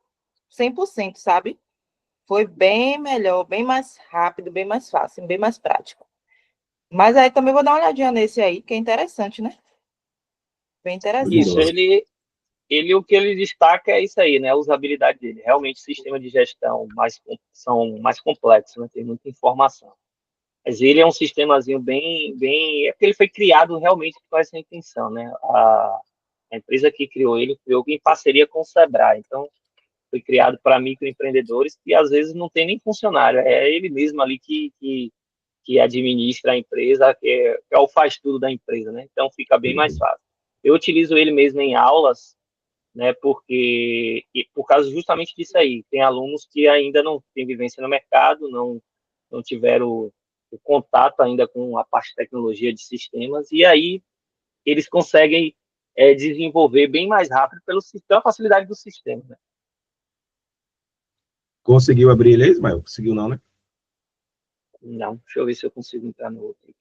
100%, sabe? Foi bem melhor, bem mais rápido, bem mais fácil, bem mais prático. Mas aí também vou dar uma olhadinha nesse aí, que é interessante, né? Bem Isso, interessante. Curioso. ele o que ele destaca é isso aí, né? A usabilidade dele. Realmente, sistema de gestão são mais complexos, né? Tem muita informação. Mas ele é um sistemazinho bem, é porque ele foi criado realmente com essa intenção, né? A empresa que criou ele criou em parceria com o Sebrae. Então, foi criado para microempreendedores que às vezes não tem nem funcionário, é ele mesmo ali que administra a empresa, que é o faz tudo da empresa, né? Então fica bem mais fácil. Eu utilizo ele mesmo em aulas, né? Porque por causa justamente disso aí, tem alunos que ainda não têm vivência no mercado, não tiveram o contato ainda com a parte de tecnologia de sistemas, e aí eles conseguem desenvolver bem mais rápido pela facilidade do sistema, né? Conseguiu abrir ele, Ismael? Conseguiu não, né? Não, deixa eu ver se eu consigo entrar no outro.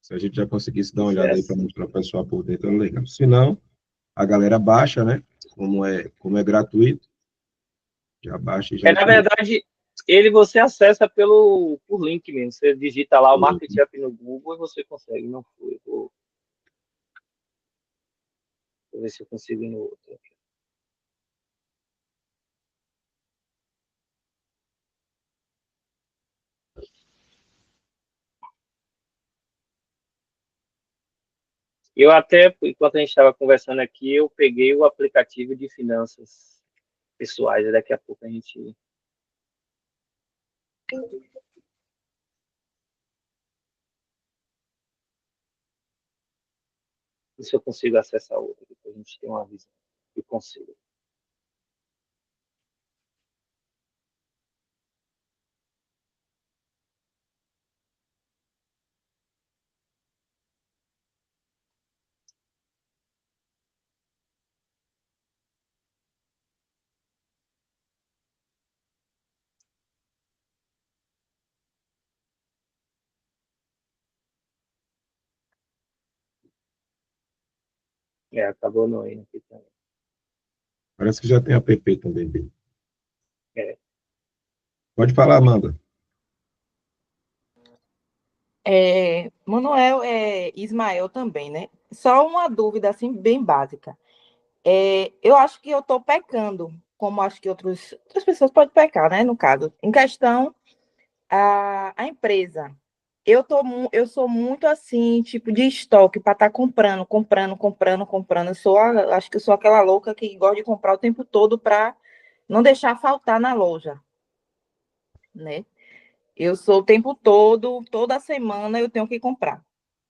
Se a gente já conseguisse dar uma Isso é olhada aí para assim. mostrar para o pessoal por dentro, é legal. Se não, a galera baixa, né? Como é gratuito, já baixa e já Na utiliza. verdade, ele você acessa por link mesmo. Você digita lá o Market Up no Google e você consegue. Não foi. Vou ver se eu consigo ir no outro. Eu até, enquanto a gente estava conversando aqui, eu peguei o aplicativo de finanças pessoais. Daqui a pouco a gente. Se eu consigo acessar outro. Depois a gente tem uma visão. Eu consigo. Acabou não indo aqui também. Parece que já tem app também dele. É. Pode falar, Amanda. Manuel Ismael também, né? Só uma dúvida, assim, bem básica. Eu acho que eu estou pecando, como acho que outras pessoas podem pecar, né? No caso, em questão, a empresa. Eu sou muito assim, tipo de estoque, para estar comprando, comprando, comprando, comprando. Acho que eu sou aquela louca que gosta de comprar o tempo todo para não deixar faltar na loja, né? Eu sou o tempo todo, toda semana eu tenho que comprar.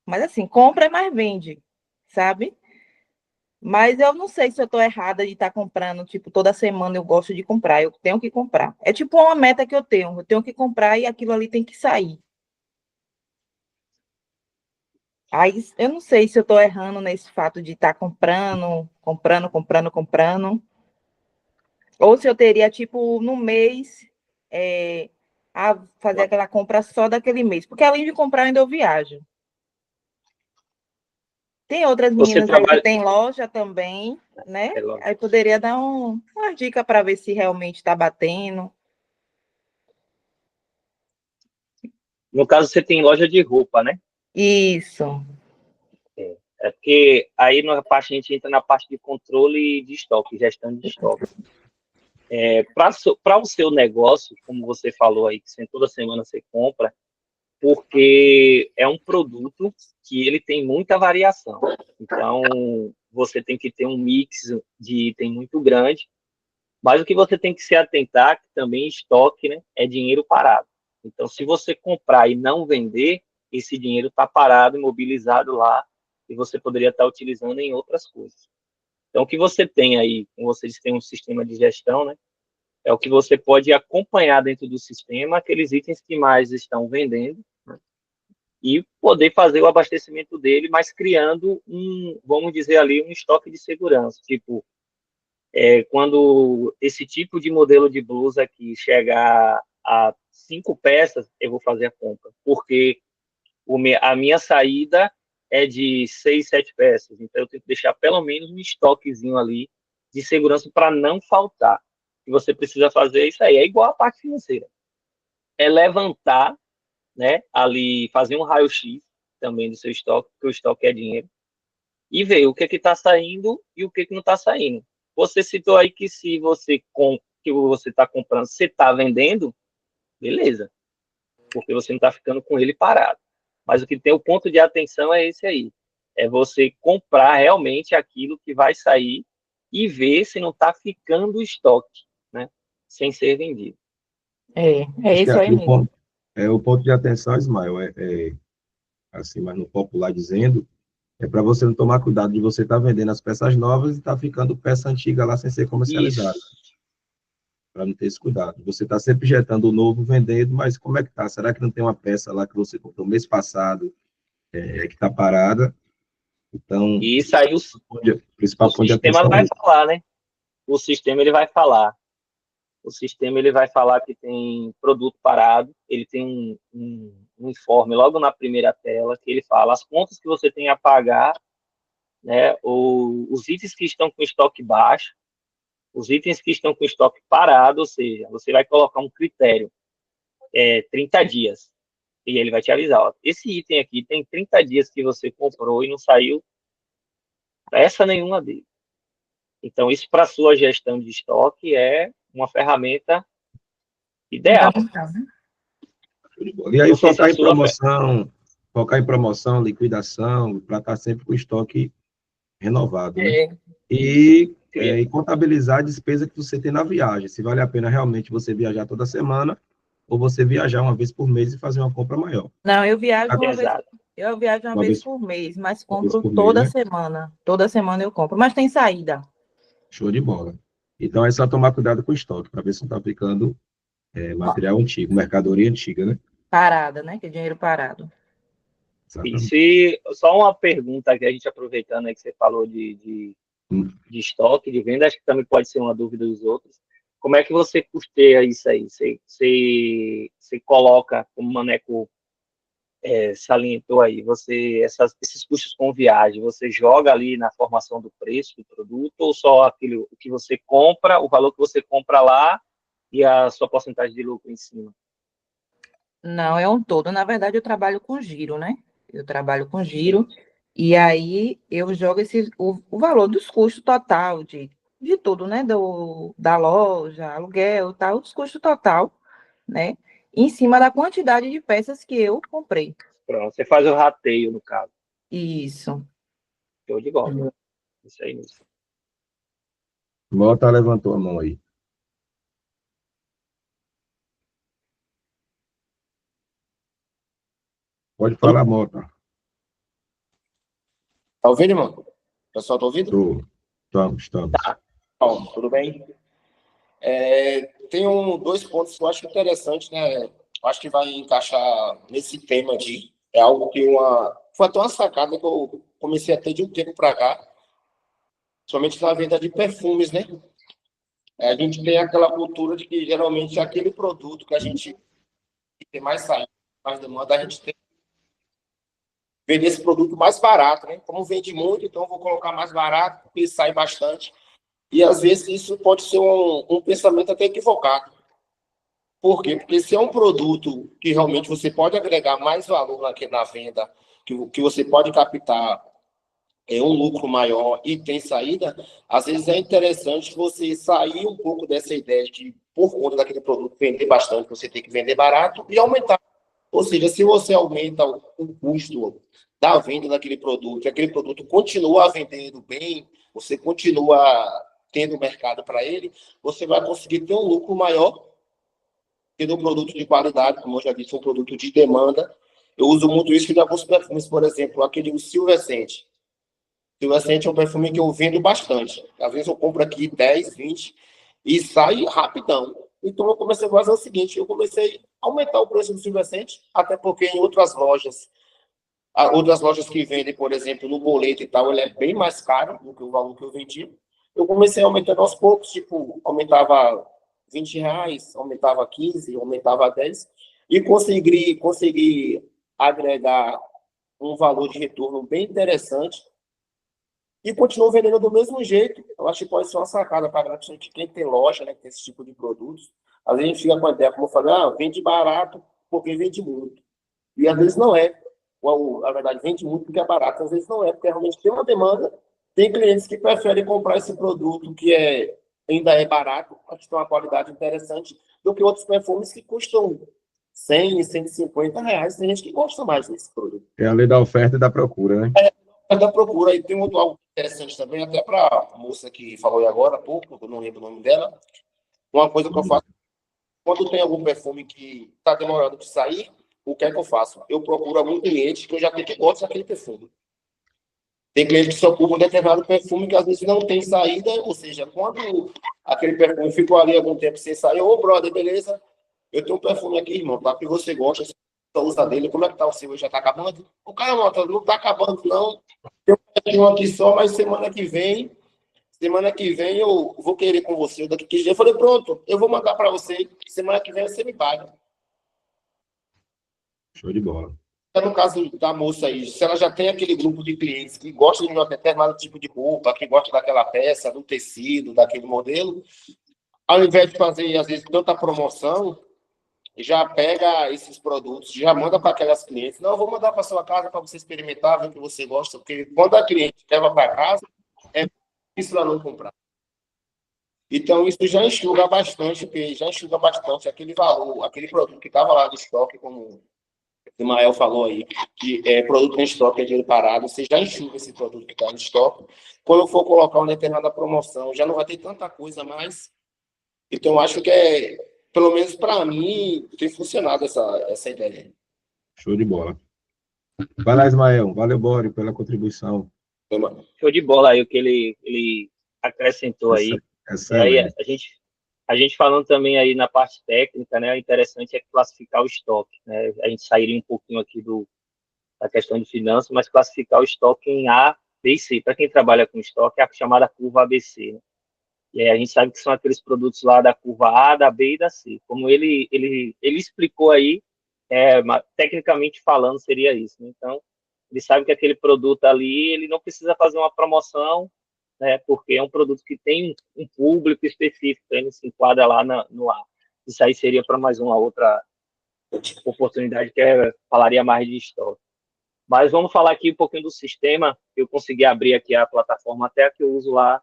Mas assim, compra, mas vende, sabe? Mas eu não sei se eu estou errada de estar comprando, tipo, toda semana eu gosto de comprar, eu tenho que comprar. É tipo uma meta que eu tenho que comprar e aquilo ali tem que sair. Aí eu não sei se eu estou errando nesse fato de estar comprando, comprando, comprando, comprando, ou se eu teria, tipo, no mês, é, fazer aquela compra só daquele mês. Porque além de comprar, ainda eu viajo. Tem outras Você meninas aí que trabalha. tem loja também, né? É, lógico. Aí poderia dar uma dica para ver se realmente está batendo. No caso, você tem loja de roupa, né? Isso. É porque aí na parte a gente entra na parte de controle de estoque, gestão de estoque. Para o seu negócio, como você falou aí, que toda semana você compra, porque é um produto que ele tem muita variação. Então, você tem que ter um mix de item muito grande, mas o que você tem que se atentar, que também estoque, né, é dinheiro parado. Então, se você comprar e não vender, esse dinheiro está parado, imobilizado lá, e você poderia estar utilizando em outras coisas. Então, o que você tem aí, como vocês têm um sistema de gestão, né, é o que você pode acompanhar dentro do sistema, aqueles itens que mais estão vendendo, né, e poder fazer o abastecimento dele, mas criando vamos dizer ali, um estoque de segurança. Tipo, quando esse tipo de modelo de blusa aqui chegar a 5 peças, eu vou fazer a compra, porque a minha saída é de 6, 7 peças, então eu tenho que deixar pelo menos um estoquezinho ali de segurança para não faltar. E você precisa fazer isso aí, é igual a parte financeira. É levantar, né, ali, fazer um raio-x também do seu estoque, porque o estoque é dinheiro, e ver o que está saindo e o que não está saindo. Você citou aí que se você que você está comprando, você está vendendo, beleza, porque você não está ficando com ele parado. Mas o que tem o ponto de atenção é esse aí. É você comprar realmente aquilo que vai sair e ver se não está ficando estoque, né? Sem ser vendido. É Acho que isso aí mesmo. o ponto de atenção, Ismael, assim, mas no popular dizendo, é para você não tomar cuidado de você estar vendendo as peças novas e estar ficando peça antiga lá sem ser comercializada. Isso. Para não ter esse cuidado. Você está sempre injetando o novo, vendendo, mas como é que tá? Será que não tem uma peça lá que você comprou mês passado, que está parada? Então, E isso aí o o principal ponto de sistema atenção é vai isso. falar, né? O sistema ele vai falar. O sistema ele vai falar que tem produto parado, ele tem um informe logo na primeira tela que ele fala as contas que você tem a pagar, né? Os itens que estão com estoque baixo, os itens que estão com estoque parado, ou seja, você vai colocar um critério, 30 dias, e ele vai te avisar, ó, esse item aqui tem 30 dias que você comprou e não saiu peça nenhuma dele. Então, isso para sua gestão de estoque é uma ferramenta ideal. Fundamental, né? E aí, Não sei se a sua focar em promoção, liquidação, para estar sempre com o estoque renovado, né? É, E contabilizar a despesa que você tem na viagem, se vale a pena realmente você viajar toda semana ou você viajar uma vez por mês e fazer uma compra maior. não, exato. eu viajo uma Uma vez vez, por mês, mas uma vez compro por mês, toda né? semana. Toda semana eu compro, mas tem saída. Show de bola. Então é só tomar cuidado com o estoque, para ver se não está ficando material antigo, mercadoria antiga, né? Parada, né? Que é dinheiro parado. Isso. Exatamente. E só uma pergunta que a gente aproveitando aí que você falou Hum. de estoque, de venda, acho que também pode ser uma dúvida dos outros. Como é que você custeia isso aí? Você coloca, como o Maneco salientou aí, esses custos com viagem, você joga ali na formação do preço do produto ou só aquilo que você compra, o valor que você compra lá e a sua porcentagem de lucro em cima? Não, é um todo. Na verdade, eu trabalho com giro, né? Eu trabalho com giro e aí eu jogo o valor dos custos total de tudo, né? Da loja, aluguel, tal, os custos total, né? Em cima da quantidade de peças que eu comprei. Pronto, você faz o rateio, no caso. Isso. Show de bola. Isso aí mesmo. Mota levantou a mão aí. Pode falar, Mota. Tá ouvindo, irmão? Pessoal, tá ouvindo? Estamos. Bom, tudo bem? Tem dois pontos que eu acho interessante, né? Eu acho que vai encaixar nesse tema de... É algo que foi até uma sacada que eu comecei a ter de um tempo para cá, somente na venda de perfumes, né? A gente tem aquela cultura de que, geralmente, aquele produto que a gente tem mais saída, mais demanda, a gente tem que vender esse produto mais barato, né? Como vende muito, então eu vou colocar mais barato, porque sai bastante. E, às vezes, isso pode ser um pensamento até equivocado. Por quê? Porque se é um produto que realmente você pode agregar mais valor na venda, que você pode captar um lucro maior e tem saída, às vezes é interessante você sair um pouco dessa ideia de, por conta daquele produto, vender bastante, você tem que vender barato e aumentar. Ou seja, se você aumenta o custo da venda daquele produto, e aquele produto continua vendendo bem, você continua tendo mercado para ele, você vai conseguir ter um lucro maior, tendo um produto de qualidade, como eu já disse, um produto de demanda. Eu uso muito isso de alguns perfumes, por exemplo, aquele Silver Scent. Silver Scent é um perfume que eu vendo bastante. Às vezes eu compro aqui 10, 20 e sai rapidão. Então eu comecei a fazer o seguinte, eu comecei a aumentar o preço do Silver Scent, até porque em outras lojas Outras lojas que vendem, por exemplo, no boleto e tal, ele é bem mais caro do que o valor que eu vendi. Eu comecei aumentando aos poucos, tipo, aumentava R$ 20, aumentava 15, aumentava 10, e consegui agregar um valor de retorno bem interessante e continuo vendendo do mesmo jeito. Eu acho que pode ser uma sacada para quem tem loja, né, que tem esse tipo de produtos. Às vezes a gente fica com a ideia, como eu falei, vende barato porque vende muito. E às vezes não é. Na verdade, vende muito porque é barato. Às vezes não é, porque realmente tem uma demanda. Tem clientes que preferem comprar esse produto que ainda é barato, mas que tem uma qualidade interessante, do que outros perfumes que custam R$ 100, R$ 150. Tem gente que gosta mais desse produto. É a lei da oferta e da procura, né? Da procura. Aí tem algo interessante também, até para a moça que falou aí agora há pouco, eu não lembro o nome dela. Uma coisa que eu faço, quando tem algum perfume que está demorando de sair, o que é que eu faço? Eu procuro algum cliente que eu já tenho que gosta daquele perfume. Tem cliente que se ocupa de um determinado perfume que às vezes não tem saída, ou seja, quando aquele perfume ficou ali algum tempo sem sair, ô brother, beleza, eu tenho um perfume aqui, irmão, tá? Que você gosta, você usa dele, como é que tá o seu? Já tá acabando? O cara, não tá acabando, não. Tem um aqui só, mas semana que vem eu vou querer com você. Daqui 15 dias eu falei, pronto, eu vou mandar para você. Semana que vem você me paga. Show de bola. No caso da moça aí, se ela já tem aquele grupo de clientes que gosta de um determinado tipo de roupa, que gosta daquela peça, do tecido, daquele modelo, ao invés de fazer, às vezes, tanta promoção, já pega esses produtos, já manda para aquelas clientes. Não, eu vou mandar para sua casa para você experimentar, ver o que você gosta, porque quando a cliente leva para casa, é difícil ela não comprar. Então, isso já enxuga bastante, aquele valor, aquele produto que estava lá de estoque, como o Ismael falou aí, que produto em estoque é dinheiro parado, você já enxuga esse produto que está no estoque. Quando eu for colocar uma determinada promoção, já não vai ter tanta coisa mais. Então, eu acho que pelo menos para mim, tem funcionado essa ideia. Show de bola. Vai lá, Ismael. Valeu, Bori, pela contribuição. Show de bola aí o que ele acrescentou aí. E aí Excelente. a gente falando também aí na parte técnica, né? O interessante é classificar o estoque, né? A gente sairia um pouquinho aqui da questão de finanças, mas classificar o estoque em A, B e C. Para quem trabalha com estoque, é a chamada curva ABC, né? E aí a gente sabe que são aqueles produtos lá da curva A, da B e da C. Como ele explicou aí, tecnicamente falando, seria isso, né? Então, ele sabe que aquele produto ali, ele não precisa fazer uma promoção, né? Porque é um produto que tem um público específico, então ele se enquadra lá no A. Isso aí seria para mais uma outra oportunidade que falaria mais de estoque. Mas vamos falar aqui um pouquinho do sistema. Eu consegui abrir aqui a plataforma até a que eu uso lá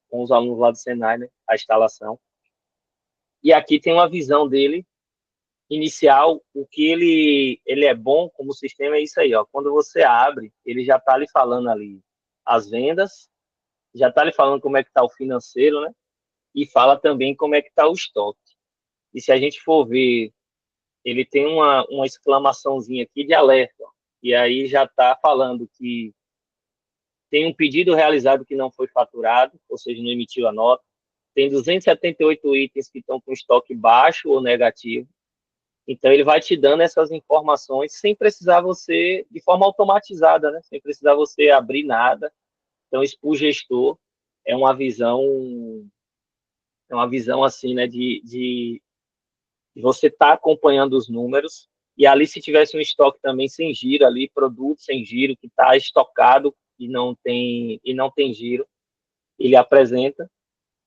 com os alunos lá do Senai, né? A instalação. E aqui tem uma visão dele inicial. O que ele é bom como sistema é isso aí, ó. Quando você abre, ele já está lhe falando ali as vendas, já está lhe falando como é que está o financeiro, né? E fala também como é que está o estoque. E se a gente for ver, ele tem uma exclamaçãozinha aqui de alerta, ó. E aí já está falando que tem um pedido realizado que não foi faturado, ou seja, não emitiu a nota. Tem 278 itens que estão com estoque baixo ou negativo. Então, ele vai te dando essas informações sem precisar você, de forma automatizada, né? Sem precisar você abrir nada. Então, isso para o gestor é uma visão assim, né? De você estar acompanhando os números. E ali, se tivesse um estoque também sem giro ali, produto sem giro, que está estocado e não tem giro, ele apresenta.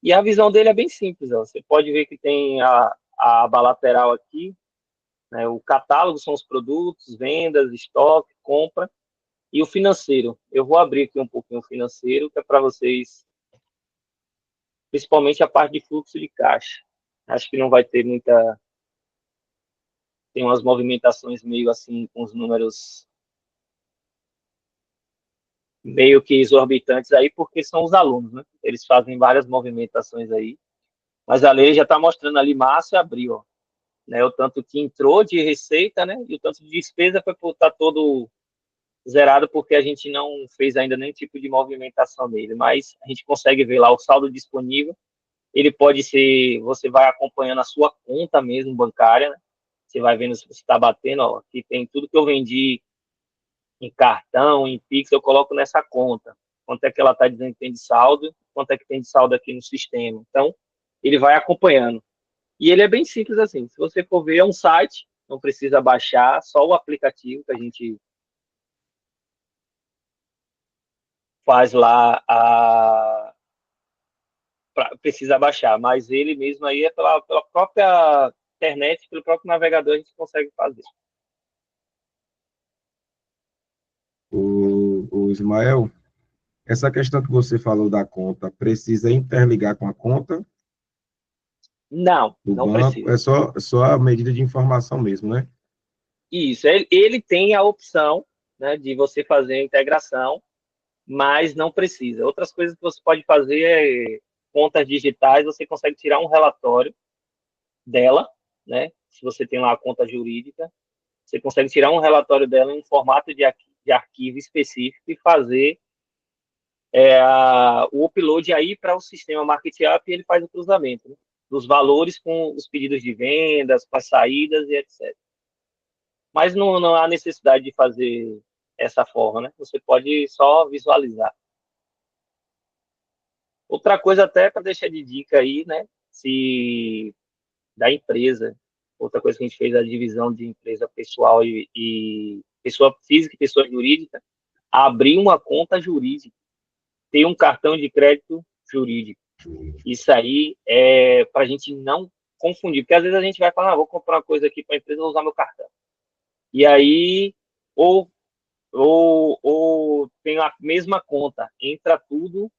E a visão dele é bem simples, ó. Você pode ver que tem a aba lateral aqui, né? O catálogo são os produtos, vendas, estoque, compra, e o financeiro. Eu vou abrir aqui um pouquinho o financeiro, que é para vocês, principalmente a parte de fluxo de caixa. Acho que não vai ter muita... Tem umas movimentações meio assim, com os números meio que exorbitantes aí, porque são os alunos, né? Eles fazem várias movimentações aí, mas a lei já está mostrando ali março e abril, ó, né? O tanto que entrou de receita, né? E o tanto de despesa foi por estar todo zerado, porque a gente não fez ainda nenhum tipo de movimentação nele, mas a gente consegue ver lá o saldo disponível. Ele pode ser, você vai acompanhando a sua conta mesmo bancária, né? Você vai vendo se está batendo, ó, aqui tem tudo que eu vendi em cartão, em Pix, eu coloco nessa conta. Quanto é que ela está dizendo que tem de saldo, quanto é que tem de saldo aqui no sistema. Então, ele vai acompanhando. E ele é bem simples assim. Se você for ver, é um site, não precisa baixar, só o aplicativo que a gente faz lá, precisa baixar, mas ele mesmo aí é pela própria internet, pelo próprio navegador, a gente consegue fazer. O Ismael, essa questão que você falou da conta, precisa interligar com a conta Não, do não banco? precisa. É só a medida de informação mesmo, né? Isso, ele tem a opção, né, de você fazer a integração, mas não precisa. Outras coisas que você pode fazer é contas digitais, você consegue tirar um relatório dela, né? Se você tem lá a conta jurídica, você consegue tirar um relatório dela em um formato de arquivo específico e fazer o upload aí para o sistema MarketUp e ele faz o cruzamento, né, dos valores com os pedidos de vendas, com as saídas e etc. Mas não há necessidade de fazer essa forma, né? Você pode só visualizar. Outra coisa até para deixar de dica aí, né? Se da empresa, outra coisa que a gente fez a divisão de empresa pessoal e pessoa física e pessoa jurídica, abrir uma conta jurídica, ter um cartão de crédito jurídico. Isso aí é para a gente não confundir, porque às vezes a gente vai falar, vou comprar uma coisa aqui para a empresa, vou usar meu cartão. E aí, ou tem a mesma conta, entra tudo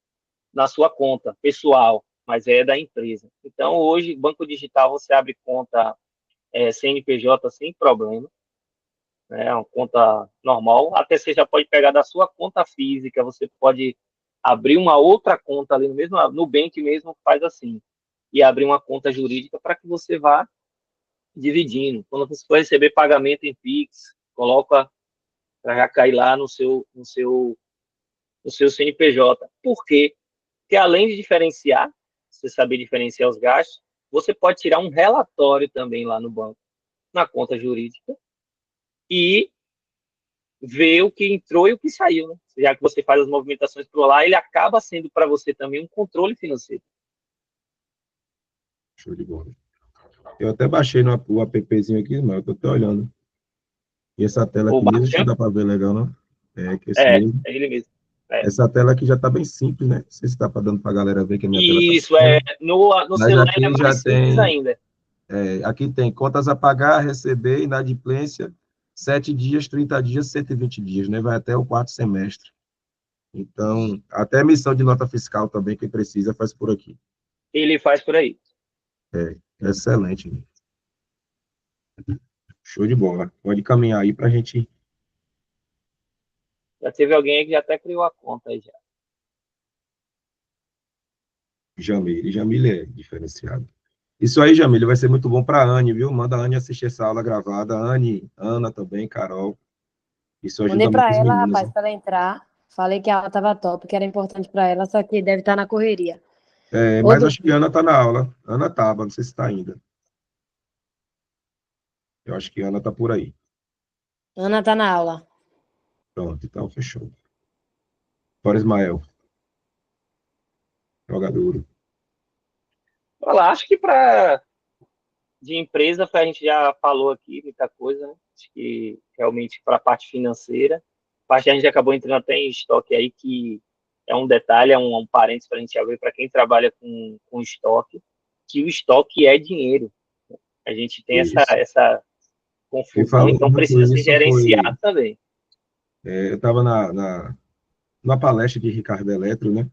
na sua conta pessoal, mas é da empresa. Então, hoje, banco digital, você abre conta CNPJ sem problema, né? É uma conta normal. Até você já pode pegar da sua conta física, você pode abrir uma outra conta ali no mesmo, no Nubank mesmo faz assim, e abrir uma conta jurídica para que você vá dividindo. Quando você for receber pagamento em Pix, coloca para já cair lá no seu CNPJ. Por quê? Porque além de diferenciar, você saber diferenciar os gastos, você pode tirar um relatório também lá no banco, na conta jurídica, e ver o que entrou e o que saiu, né? Já que você faz as movimentações por lá, ele acaba sendo para você também um controle financeiro. Show de bola. Eu até baixei o appzinho aqui, mas eu tô até olhando. E essa tela O aqui mesmo, acho que Barcamp dá para ver legal, não? Que esse mesmo. é ele mesmo. É. Essa tela aqui já tá bem simples, né? Não sei se dá para dando para a galera ver que a minha tela tá Isso, pequena. no Mas celular ele é aqui já mais simples tem, ainda. aqui tem contas a pagar, receber, inadimplência, 7 dias, 30 dias, 120 dias, né? Vai até o quarto semestre. Então, até emissão de nota fiscal também, quem precisa, faz por aqui. Ele faz por aí. Excelente. Show de bola. Pode caminhar aí para a gente. Já teve alguém aí que já até criou a conta aí já. Jamile é diferenciado. Isso aí, Jamile, vai ser muito bom para a Anne, viu? Manda a Anne assistir essa aula gravada. Anne, Ana também, Carol. Isso Mandei ajuda muito para os ela, meninos, rapaz, né? para ela entrar. Falei que ela estava top, que era importante para ela, só que deve estar na correria. Ou Mas acho que a dormindo. Ana está na aula. Ana estava, não sei se está ainda. Eu acho que a Ana está por aí. Ana tá na aula. Pronto, então fechou. Fora Ismael, jogador. Olha, acho que de empresa, a gente já falou aqui muita coisa, né? Acho que realmente para a parte financeira, a gente acabou entrando até em estoque aí, que é um detalhe, um parênteses para a gente abrir para quem trabalha com estoque, que o estoque é dinheiro. A gente tem Isso. essa Quem confusão, falou então muito precisa ser isso foi. gerenciado também. Eu estava numa palestra de Ricardo Eletro, né?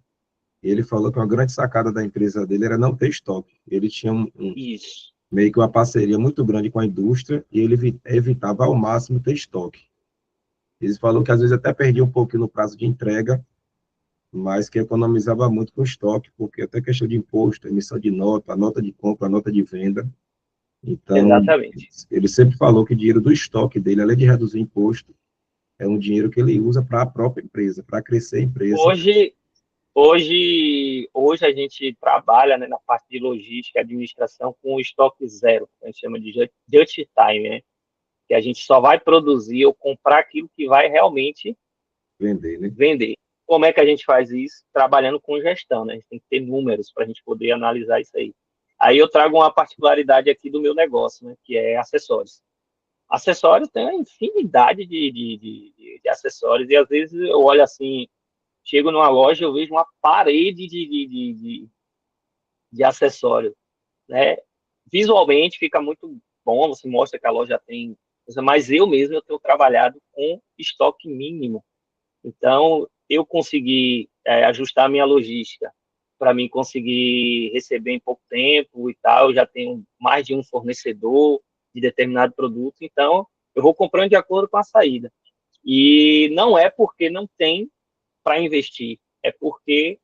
E ele falou que uma grande sacada da empresa dele era não ter estoque. Ele tinha Isso. meio que uma parceria muito grande com a indústria e ele evitava ao máximo ter estoque. Ele falou que às vezes até perdia um pouquinho no prazo de entrega, mas que economizava muito com estoque, porque até questão de imposto, emissão de nota, a nota de compra, a nota de venda. Então, Exatamente. ele sempre falou que o dinheiro do estoque dele, além de reduzir imposto, é um dinheiro que ele usa para a própria empresa, para crescer a empresa. Hoje a gente trabalha, né, na parte de logística e administração com o estoque zero, que a gente chama de just time, né? que a gente só vai produzir ou comprar aquilo que vai realmente Vender, né? vender. Como é que a gente faz isso? Trabalhando com gestão, né? A gente tem que ter números para a gente poder analisar isso aí. Aí eu trago uma particularidade aqui do meu negócio, né? Que é acessórios. Acessórios tem uma infinidade de acessórios, e às vezes eu olho assim, chego numa loja, eu vejo uma parede de acessórios, né? Visualmente fica muito bom, você mostra que a loja tem, mas eu mesmo eu tenho trabalhado com estoque mínimo. Então, eu consegui ajustar a minha logística para mim conseguir receber em pouco tempo e tal. Eu já tenho mais de um fornecedor de determinado produto, então eu vou comprando de acordo com a saída. E não é porque não tem para investir, é porque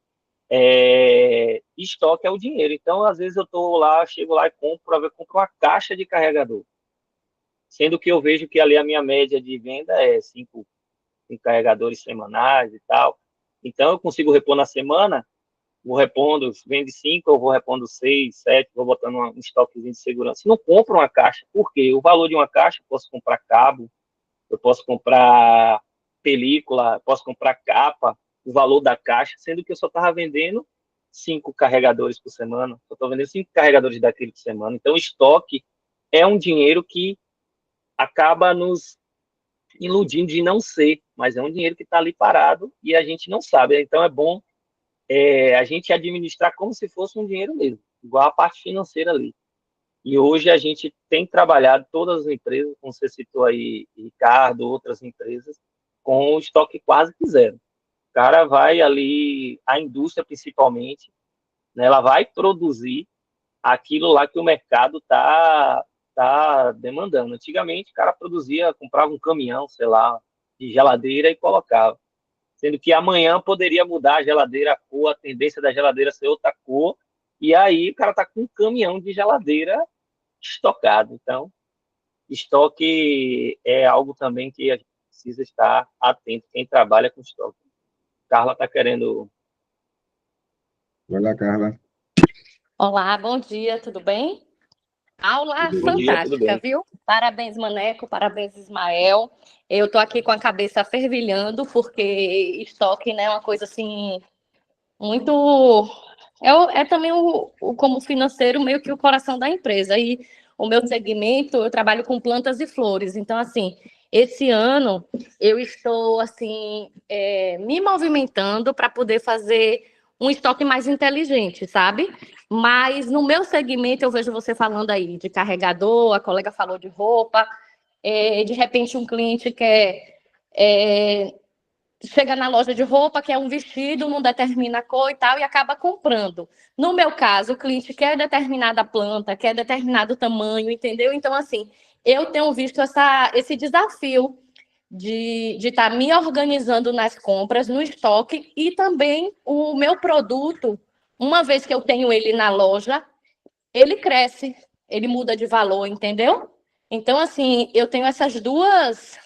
estoque é o dinheiro. Então, às vezes eu estou lá, chego lá e compro uma caixa de carregador, sendo que eu vejo que ali a minha média de venda é 5 carregadores semanais e tal. Então, eu consigo repor na semana, vou repondo, vende 5, eu vou repondo 6, 7, vou botando um estoquezinho de segurança. Não compro uma caixa, porque o valor de uma caixa, eu posso comprar cabo, eu posso comprar película, eu posso comprar capa, o valor da caixa, sendo que eu só estava vendendo 5 carregadores por semana, eu estou vendendo 5 carregadores daquele por semana. Então, estoque é um dinheiro que acaba nos iludindo de não ser, mas é um dinheiro que está ali parado e a gente não sabe. Então, é bom a gente administrar como se fosse um dinheiro mesmo, igual a parte financeira ali. E hoje a gente tem trabalhado, todas as empresas, como você citou aí, Ricardo, outras empresas, com estoque quase que zero. O cara vai ali, a indústria principalmente, né, ela vai produzir aquilo lá que o mercado tá demandando. Antigamente, o cara produzia, comprava um caminhão, sei lá, de geladeira e colocava. Sendo que amanhã poderia mudar a geladeira, a cor, a tendência da geladeira ser outra cor, e aí o cara tá com um caminhão de geladeira estocado. Então, estoque é algo também que a gente precisa estar atento, quem trabalha com estoque. Carla está querendo... Vai lá, Carla. Olá, bom dia, tudo bem? Aula Bom dia, tudo fantástica, bem? viu? Parabéns, Maneco, parabéns, Ismael. Eu tô aqui com a cabeça fervilhando, porque estoque, né, é uma coisa assim, muito. É também como financeiro, meio que o coração da empresa. E o meu segmento, eu trabalho com plantas e flores. Então, assim, esse ano eu estou, assim, me movimentando para poder fazer um estoque mais inteligente, sabe? Mas no meu segmento, eu vejo você falando aí de carregador, a colega falou de roupa, de repente um cliente quer chega na loja de roupa, quer um vestido, não determina a cor e tal, e acaba comprando. No meu caso, o cliente quer determinada planta, quer determinado tamanho, entendeu? Então, assim, eu tenho visto esse desafio de estar me organizando nas compras, no estoque, e também o meu produto, uma vez que eu tenho ele na loja, ele cresce, ele muda de valor, entendeu? Então, assim, eu tenho essas duas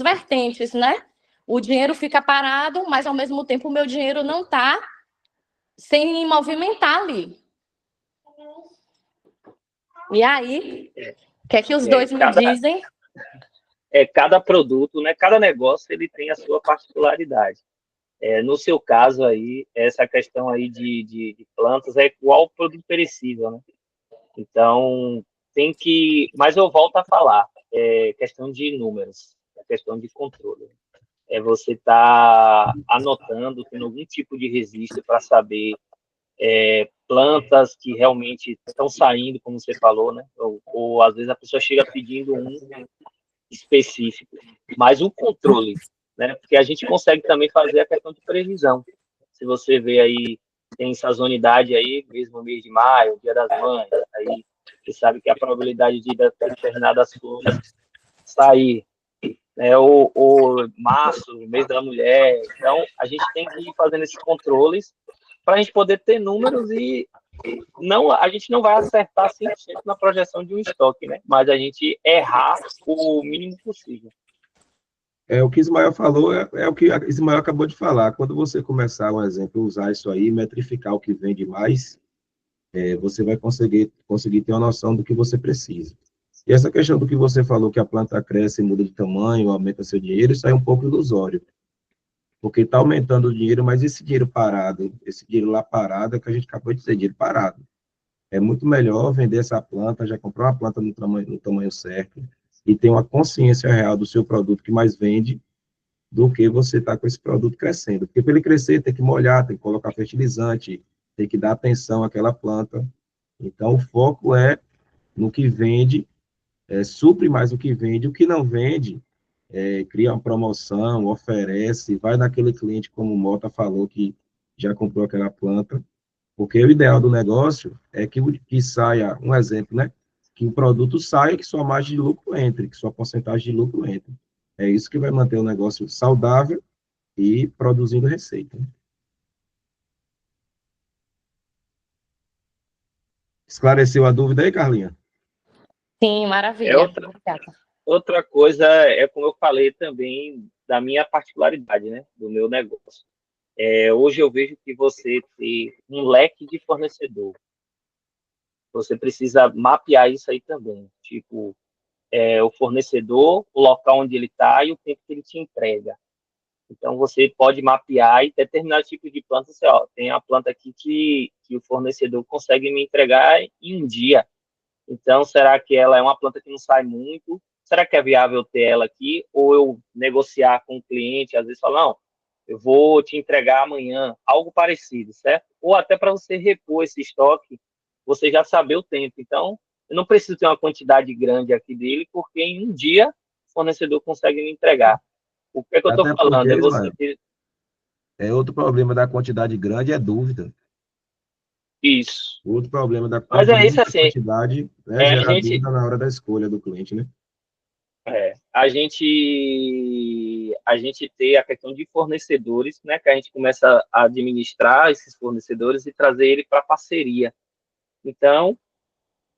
vertentes, né? O dinheiro fica parado, mas ao mesmo tempo o meu dinheiro não está sem movimentar ali. E aí, o que é que os dois me dizem? Cada produto, né, cada negócio, ele tem a sua particularidade. No seu caso aí, essa questão aí de plantas é igual ao produto perecível, né? Então, tem que... Mas eu volto a falar, questão de números, questão de controle. Você tá anotando, tendo algum tipo de registro para saber plantas que realmente estão saindo, como você falou, né? Ou às vezes a pessoa chega pedindo um específico, mas o controle, né? Porque a gente consegue também fazer a questão de previsão. Se você vê aí, tem sazonalidade aí, mesmo mês de maio, Dia das Mães, aí você sabe que a probabilidade de determinadas flores sair, ou março, mês da mulher. Então, a gente tem que ir fazendo esses controles para a gente poder ter números e a gente não vai acertar 100% na projeção de um estoque, né? Mas a gente errar o mínimo possível. O que Ismael falou é o que Ismael acabou de falar. Quando você começar, um exemplo, usar isso aí, metrificar o que vende mais, você vai conseguir ter uma noção do que você precisa. E essa questão do que você falou, que a planta cresce, muda de tamanho, aumenta seu dinheiro, isso aí é um pouco ilusório. Porque está aumentando o dinheiro, mas esse dinheiro parado, esse dinheiro lá parado, é que a gente acabou de dizer, dinheiro parado. É muito melhor vender essa planta, já comprar uma planta no tamanho certo, e ter uma consciência real do seu produto que mais vende, do que você estar com esse produto crescendo. Porque para ele crescer, tem que molhar, tem que colocar fertilizante, tem que dar atenção àquela planta. Então, o foco é no que vende, supre mais o que não vende, cria uma promoção, oferece, vai naquele cliente, como o Mota falou, que já comprou aquela planta, porque o ideal do negócio é que saia, um exemplo, né? Que o produto saia, que sua margem de lucro entre, que sua porcentagem de lucro entre. É isso que vai manter o negócio saudável e produzindo receita. Esclareceu a dúvida aí, Carlinha? Sim, É maravilha. Obrigada. outra coisa, é como eu falei também, da minha particularidade, né? Do meu negócio. Hoje eu vejo que você ter um leque de fornecedor, você precisa mapear isso aí também. Tipo, o fornecedor, o local onde ele está e o tempo que ele te entrega. Então, você pode mapear e determinar tipo de planta. Assim, ó, tem a planta aqui que o fornecedor consegue me entregar em um dia. Então, será que ela é uma planta que não sai muito? Será que é viável ter ela aqui? Ou eu negociar com o cliente, às vezes falar, não, eu vou te entregar amanhã, algo parecido, certo? Ou até para você repor esse estoque, você já saber o tempo. Então, eu não preciso ter uma quantidade grande aqui dele, porque em um dia o fornecedor consegue me entregar. O que é que eu estou Até porque, falando? É você Ismael, ter outro problema da quantidade grande é dúvida. isso. Outro problema da Mas quanto é isso muita assim, quantidade é a gerar gente, dúvida na hora da escolha do cliente, né? a gente ter a questão de fornecedores, né, que a gente começa a administrar esses fornecedores e trazer ele para parceria. Então,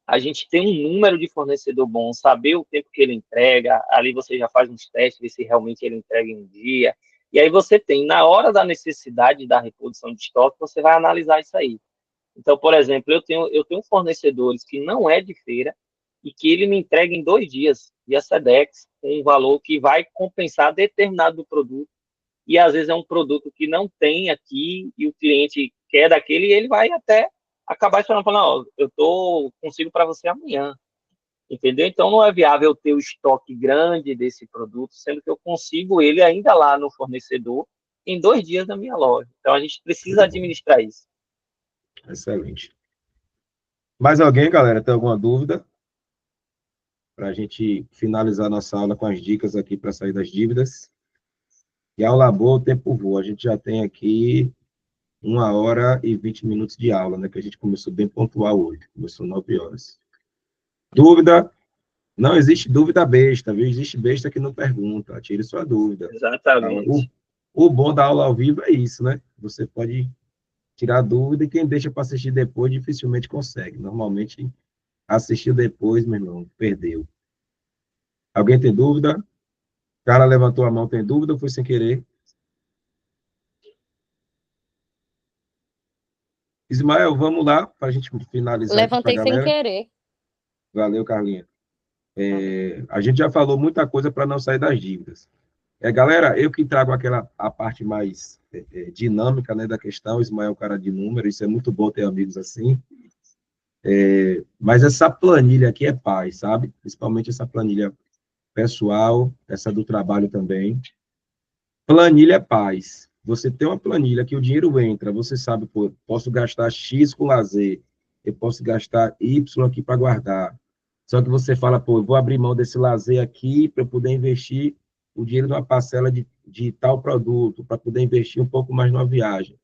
a gente tem um número de fornecedor bom, saber o tempo que ele entrega, ali você já faz uns testes, ver se realmente ele entrega em um dia, e aí você tem, na hora da necessidade da reposição de estoque, você vai analisar isso aí. Então, por exemplo, eu tenho fornecedores que não é de feira e que ele me entrega em 2 dias, via Sedex, com um valor que vai compensar determinado produto, e às vezes é um produto que não tem aqui e o cliente quer daquele e ele vai até acabar falando, não, consigo para você amanhã, entendeu? Então não é viável ter o estoque grande desse produto, sendo que eu consigo ele ainda lá no fornecedor em 2 dias na minha loja. Então a gente precisa administrar isso. Excelente. Mais alguém, galera, tem alguma dúvida? Para a gente finalizar nossa aula com as dicas aqui para sair das dívidas. E aula boa, o tempo voa. A gente já tem aqui 1h20 de aula, né? Que a gente começou bem pontual hoje. Começou 9 horas. Dúvida? Não existe dúvida besta, viu? Existe besta que não pergunta. Tire sua dúvida. Exatamente. O bom da aula ao vivo é isso, né? Você pode tirar dúvida e quem deixa para assistir depois dificilmente consegue. Normalmente, assistiu depois, meu irmão, perdeu. Alguém tem dúvida? O cara levantou a mão, tem dúvida ou foi sem querer? Ismael, vamos lá, para a gente finalizar aqui para a Levantei sem galera. querer. Valeu, Carlinha. A gente já falou muita coisa para não sair das dívidas. Galera, eu que trago a parte mais dinâmica, né, da questão, o Ismael é um cara de número, isso é muito bom ter amigos assim. Mas essa planilha aqui é paz, sabe? Principalmente essa planilha pessoal, essa do trabalho também. Planilha é paz. Você tem uma planilha que o dinheiro entra, você sabe, pô, posso gastar X com lazer, eu posso gastar Y aqui para guardar. Só que você fala, pô, eu vou abrir mão desse lazer aqui para poder investir o dinheiro numa parcela de tal produto, para poder investir um pouco mais numa viagem.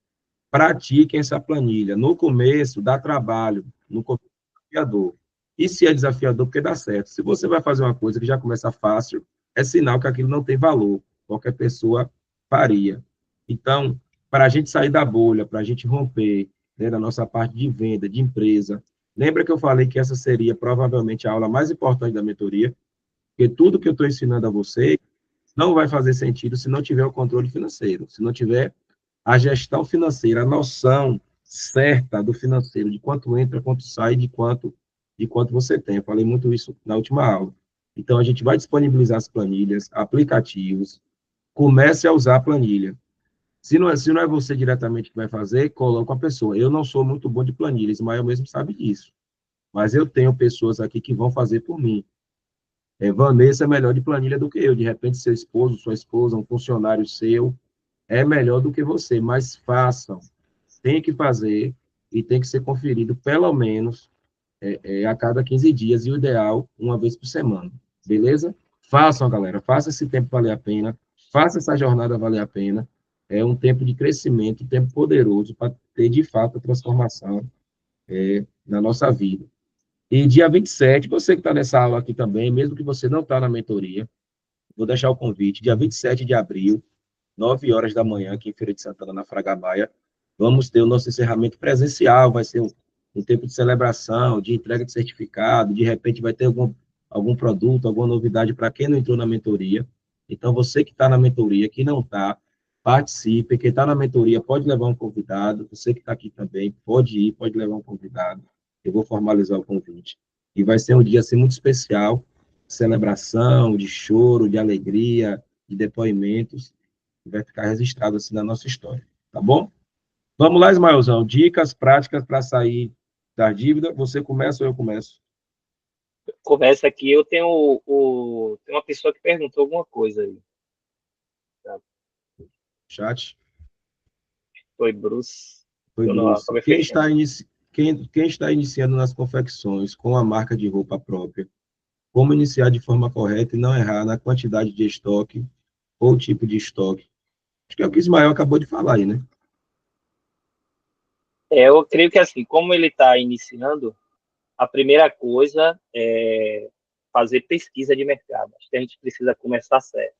Pratiquem essa planilha. No começo, dá trabalho, no começo é desafiador. E se é desafiador, porque dá certo. Se você vai fazer uma coisa que já começa fácil, é sinal que aquilo não tem valor. Qualquer pessoa faria. Então, para a gente sair da bolha, para a gente romper, né, da nossa parte de venda, de empresa, lembra que eu falei que essa seria provavelmente a aula mais importante da mentoria, porque tudo que eu estou ensinando a você não vai fazer sentido se não tiver o controle financeiro, se não tiver a gestão financeira, a noção certa do financeiro, de quanto entra, quanto sai, de quanto de quanto você tem. Eu falei muito isso na última aula. Então, a gente vai disponibilizar as planilhas, aplicativos, comece a usar a planilha. Se não é você diretamente que vai fazer, coloca uma pessoa. Eu não sou muito bom de planilha, Ismael mesmo sabe disso. Mas eu tenho pessoas aqui que vão fazer por mim. Vanessa é melhor de planilha do que eu. De repente, seu esposo, sua esposa, um funcionário seu, é melhor do que você, mas façam. Tem que fazer e tem que ser conferido pelo menos a cada 15 dias, e o ideal, uma vez por semana. Beleza? Façam, galera. Faça esse tempo valer a pena. Faça essa jornada valer a pena. É um tempo de crescimento, um tempo poderoso para ter, de fato, a transformação na nossa vida. E dia 27, você que está nessa aula aqui também, mesmo que você não está na mentoria, vou deixar o convite, dia 27 de abril, 9 horas da manhã, aqui em Feira de Santana, na Fraga Maia, vamos ter o nosso encerramento presencial, vai ser um tempo de celebração, de entrega de certificado, de repente vai ter algum produto, alguma novidade para quem não entrou na mentoria. Então, você que está na mentoria, que não está, participe, quem está na mentoria pode levar um convidado, você que está aqui também pode ir, pode levar um convidado, eu vou formalizar o convite. E vai ser um dia assim, muito especial, de celebração, de choro, de alegria, de depoimentos, que vai ficar registrado assim na nossa história, tá bom? Vamos lá, Ismaelzão, dicas práticas para sair da dívida, você começa ou eu começo? Começa aqui, eu tenho tem uma pessoa que perguntou alguma coisa aí. Chat. Foi Bruce. Foi Eu não Bruce. acabei Quem fechando. está iniciando nas confecções com a marca de roupa própria, como iniciar de forma correta e não errar na quantidade de estoque ou tipo de estoque? Acho que é o que o Ismael acabou de falar aí, né? Eu creio que assim, como ele está iniciando, a primeira coisa é fazer pesquisa de mercado. Acho que a gente precisa começar certo.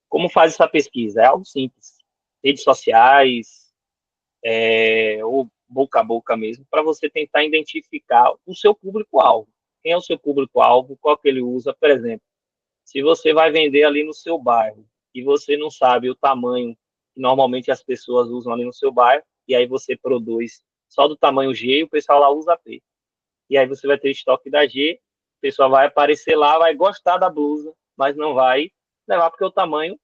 Como faz essa pesquisa? É algo simples. Redes sociais, ou boca a boca mesmo, para você tentar identificar o seu público-alvo. Quem é o seu público-alvo, qual que ele usa, por exemplo. Se você vai vender ali no seu bairro e você não sabe o tamanho que normalmente as pessoas usam ali no seu bairro, e aí você produz só do tamanho G e o pessoal lá usa P. E aí você vai ter estoque da G, o pessoal vai aparecer lá, vai gostar da blusa, mas não vai levar porque o tamanho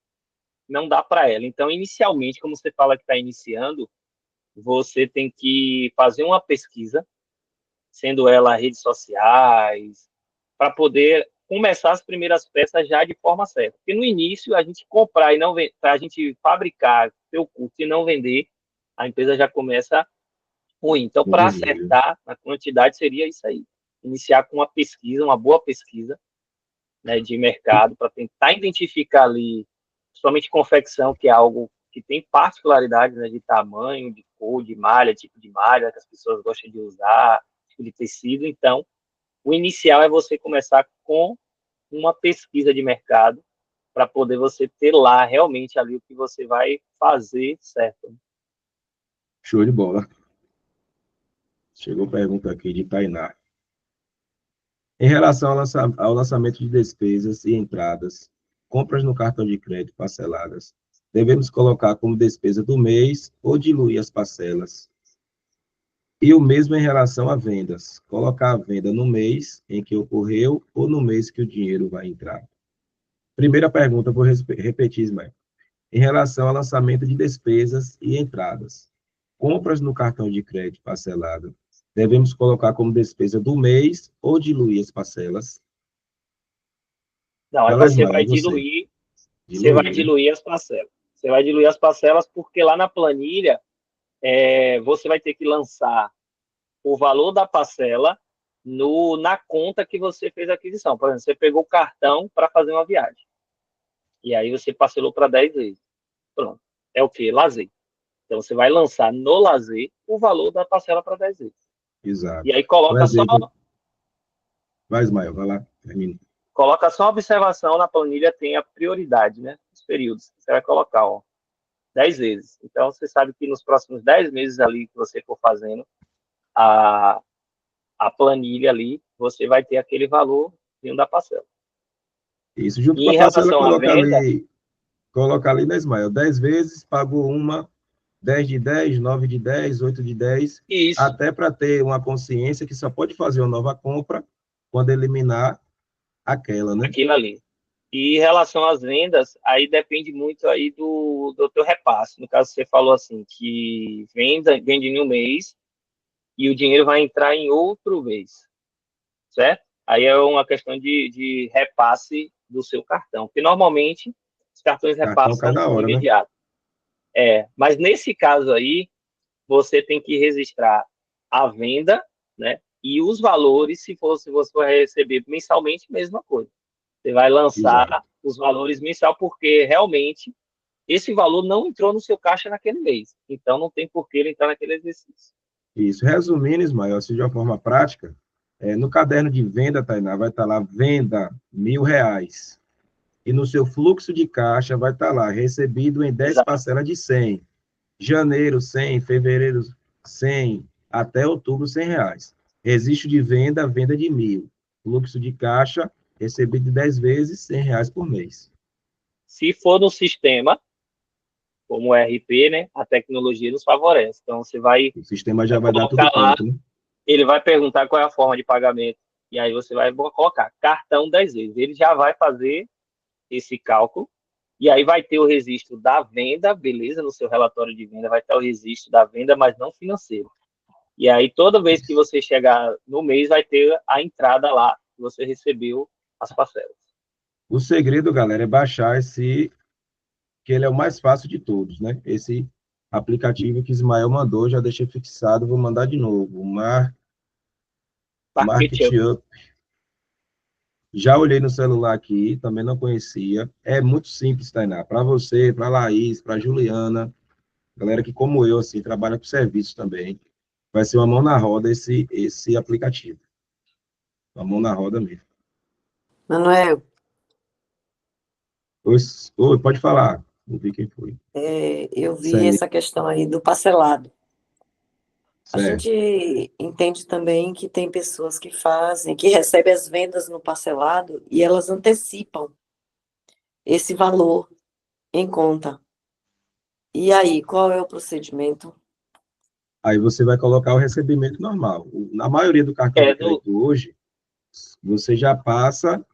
não dá para ela. Então, inicialmente, como você fala que está iniciando, você tem que fazer uma pesquisa, sendo ela redes sociais, para poder começar as primeiras peças já de forma certa. Porque no início, a gente comprar e não vender, para a gente fabricar seu curso e não vender, a empresa já começa ruim. Então, para acertar a quantidade, seria isso aí. Iniciar com uma pesquisa, uma boa pesquisa, né, de mercado, para tentar identificar ali, principalmente confecção, que é algo que tem particularidades, né, de tamanho, de cor, de malha, tipo de malha, que as pessoas gostam de usar, tipo de tecido. Então, o inicial é você começar com uma pesquisa de mercado, para poder você ter lá realmente ali o que você vai fazer certo. Show de bola. Chegou pergunta aqui de Tainá. Em relação ao lançamento de despesas e entradas, compras no cartão de crédito parceladas, devemos colocar como despesa do mês ou diluir as parcelas? E o mesmo em relação a vendas, colocar a venda no mês em que ocorreu ou no mês que o dinheiro vai entrar? Primeira pergunta, vou repetir, Ismael. Em relação ao lançamento de despesas e entradas, compras no cartão de crédito parcelado, devemos colocar como despesa do mês ou diluir as parcelas? Não, aí Fala, você Ismael, vai você. você vai diluir as parcelas. Você vai diluir as parcelas porque lá na planilha você vai ter que lançar o valor da parcela na conta que você fez a aquisição. Por exemplo, você pegou o cartão para fazer uma viagem. E aí você parcelou para 10 vezes. Pronto. É o quê? Lazer. Então você vai lançar no lazer o valor da parcela para 10 vezes. Exato. E aí coloca só. Vai, Ismael, vai lá, termina. Coloca só uma observação na planilha, tem a prioridade, né? Os períodos. Você vai colocar, 10 vezes. Então, você sabe que nos próximos 10 meses ali que você for fazendo a planilha ali, você vai ter aquele valor da parcela. Isso, junto E com a em parcela, relação à venda, coloca ali, né, Ismael? 10 vezes, pagou uma, 10 de 10, 9 de 10, 8 de 10, Isso, até para ter uma consciência que só pode fazer uma nova compra quando eliminar aquela, né? aquilo ali. E em relação às vendas, aí depende muito aí do teu repasse. No caso, você falou assim, que vende em um mês e o dinheiro vai entrar em outro mês, certo? Aí é uma questão de repasse do seu cartão, porque normalmente os cartões O cartão cai repassam na hora, né? imediato. Mas nesse caso aí, você tem que registrar a venda, né? E os valores, se você for receber mensalmente, mesma coisa. Você vai Exato. lançar os valores mensal, porque realmente esse valor não entrou no seu caixa naquele mês. Então, não tem por que ele entrar naquele exercício. Isso. Resumindo, Ismael, assim, de uma forma prática, no caderno de venda, Tainá, vai estar lá, venda R$ 1.000. E no seu fluxo de caixa vai estar lá, recebido em 10 Exato. parcelas de 100. Janeiro, 100, fevereiro, 100, até outubro, R$ 100. Registro de venda, venda de 1.000. Fluxo de caixa, recebido 10 vezes, R$ 100 por mês. Se for no sistema, como o RP, né, a tecnologia nos favorece. Então, você vai, O sistema já vai vai dar tudo colocar lá, pronto, né? ele vai perguntar qual é a forma de pagamento. E aí você vai colocar cartão 10 vezes. Ele já vai fazer esse cálculo. E aí vai ter o registro da venda, beleza? No seu relatório de venda vai ter o registro da venda, mas não financeiro. E aí, toda vez que você chegar no mês, vai ter a entrada lá que você recebeu as parcelas. O segredo, galera, é baixar esse, que ele é o mais fácil de todos, né? Esse aplicativo que Ismael mandou, já deixei fixado, vou mandar de novo. Market Market Up. Up. Já olhei no celular aqui, também não conhecia. É muito simples, Tainá. Para você, para Laís, para Juliana, galera que, como eu, assim, trabalha com serviço também, vai ser uma mão na roda esse aplicativo. Uma mão na roda mesmo. Manuel, Oi, pode falar. Não vi quem foi. eu vi Celi, essa questão aí do parcelado. A certo. gente entende também que tem pessoas que fazem, que recebem as vendas no parcelado e elas antecipam esse valor em conta. E aí, qual é o procedimento? Aí você vai colocar o recebimento normal. Na maioria do cartão de É do, crédito hoje, você já passa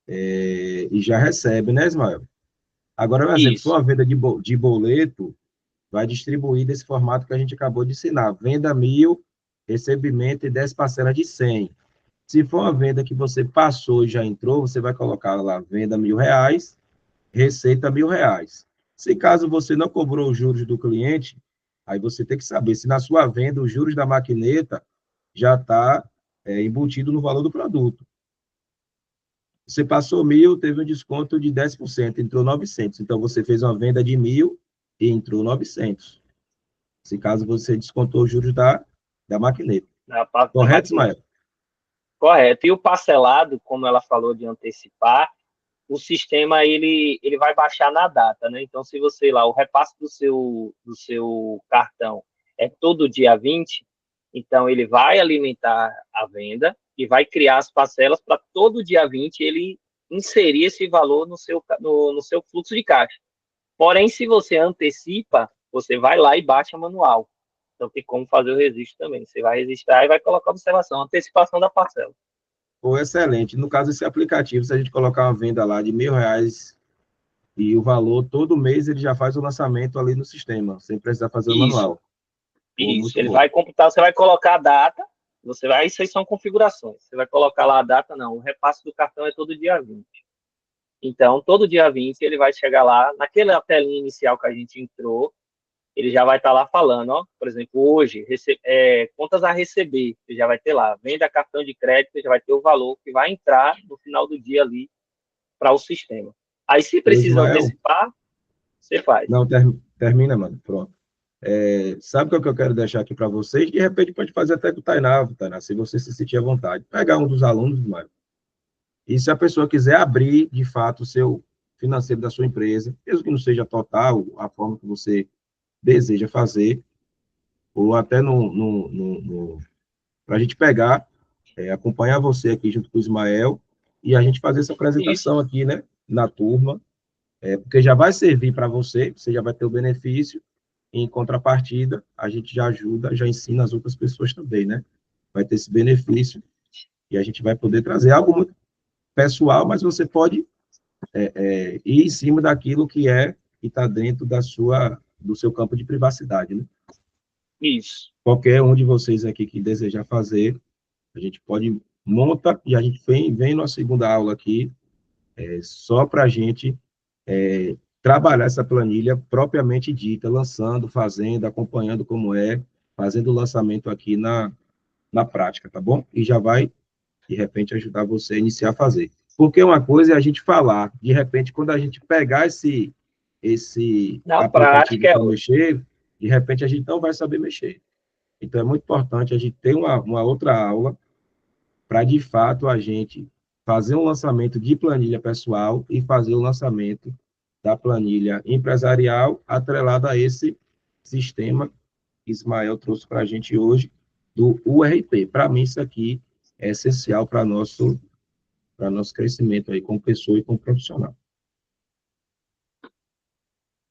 e já recebe, né, Ismael? Agora, por exemplo, se for isso. uma venda de boleto, vai distribuir desse formato que a gente acabou de ensinar. Venda 1.000, recebimento e 10 parcelas de 100. Se for uma venda que você passou e já entrou, você vai colocar lá, venda R$ 1.000, receita R$ 1.000. Se caso você não cobrou os juros do cliente, aí você tem que saber se na sua venda os juros da maquineta já está embutido no valor do produto. Você passou 1.000, teve um desconto de 10%, entrou 900. Então, você fez uma venda de 1.000 e entrou 900. Se caso você descontou os juros da maquineta. Na parte da Correto, maquineta. Ismael? Correto. E o parcelado, como ela falou de antecipar, o sistema ele vai baixar na data, né? Então, se você lá, o repasse do seu cartão é todo dia 20, então ele vai alimentar a venda e vai criar as parcelas para todo dia 20 ele inserir esse valor no seu fluxo de caixa. Porém, se você antecipa, você vai lá e baixa manual. Então, tem como fazer o registro também. Você vai registrar e vai colocar observação, antecipação da parcela. Ou excelente. No caso, esse aplicativo, se a gente colocar uma venda lá de R$ 1.000 e o valor, todo mês ele já faz o lançamento ali no sistema, sem precisar fazer o Isso. manual. Pô, Isso, muito ele bom. vai computar, você vai colocar a data, isso aí são configurações. Você vai colocar lá a data, não, o repasse do cartão é todo dia 20. Então, todo dia 20 ele vai chegar lá, naquela telinha inicial que a gente entrou, ele já vai estar lá falando, ó, por exemplo, hoje, contas a receber, você já vai ter lá, venda cartão de crédito, já vai ter o valor que vai entrar no final do dia ali para o sistema. Aí, se Ô, precisa Ismael, antecipar, você faz. não, termina, mano, pronto. Sabe o que eu quero deixar aqui para vocês? De repente pode fazer até com o Tainá, se você se sentir à vontade. Pegar um dos alunos, Ismael, e se a pessoa quiser abrir, de fato, o seu financeiro da sua empresa, mesmo que não seja total, a forma que você deseja fazer, ou até para a gente pegar, acompanhar você aqui junto com o Ismael, e a gente fazer essa Isso. apresentação aqui, né, na turma, porque já vai servir para você já vai ter o benefício, em contrapartida, a gente já ajuda, já ensina as outras pessoas também, né? Vai ter esse benefício e a gente vai poder trazer algo muito pessoal, mas você pode ir em cima daquilo que está dentro do seu campo de privacidade, né? Isso. Qualquer um de vocês aqui que desejar fazer, a gente pode monta e a gente vem na segunda aula aqui, só para a gente trabalhar essa planilha propriamente dita, lançando, fazendo, acompanhando como fazendo o lançamento aqui na prática, tá bom? E já vai, de repente, ajudar você a iniciar a fazer. Porque uma coisa é a gente falar, de repente, quando a gente pegar esse Na aplicativo prática é para mexer, de repente a gente não vai saber mexer. Então, é muito importante a gente ter uma outra aula para, de fato, a gente fazer um lançamento de planilha pessoal e fazer o lançamento da planilha empresarial atrelada a esse sistema que Ismael trouxe para a gente hoje, do URP. Para mim, isso aqui é essencial para nosso crescimento aí como pessoa e como profissional.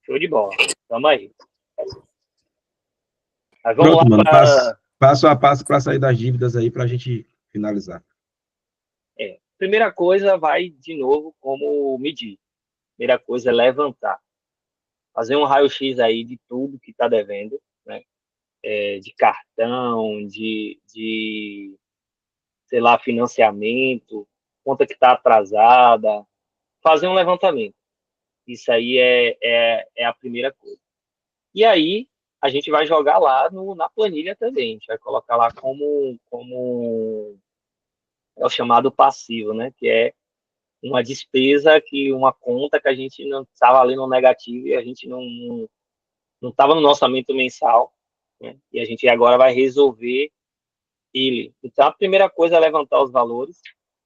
show de bola. Vamos aí. Mas vamos Pronto, lá mano, para... passo a passo para sair das dívidas aí para a gente finalizar. Primeira coisa, vai de novo como medir. Primeira coisa é levantar. Fazer um raio-x aí de tudo que está devendo, né? De cartão, sei lá, financiamento, conta que está atrasada. Fazer um levantamento. Isso aí é a primeira coisa. E aí, a gente vai jogar lá na planilha também. A gente vai colocar lá como é o chamado passivo, né? Que é uma despesa, uma conta que a gente não estava ali no negativo e a gente não estava no nosso orçamento mensal, né? E a gente agora vai resolver ele. Então, a primeira coisa é levantar os valores,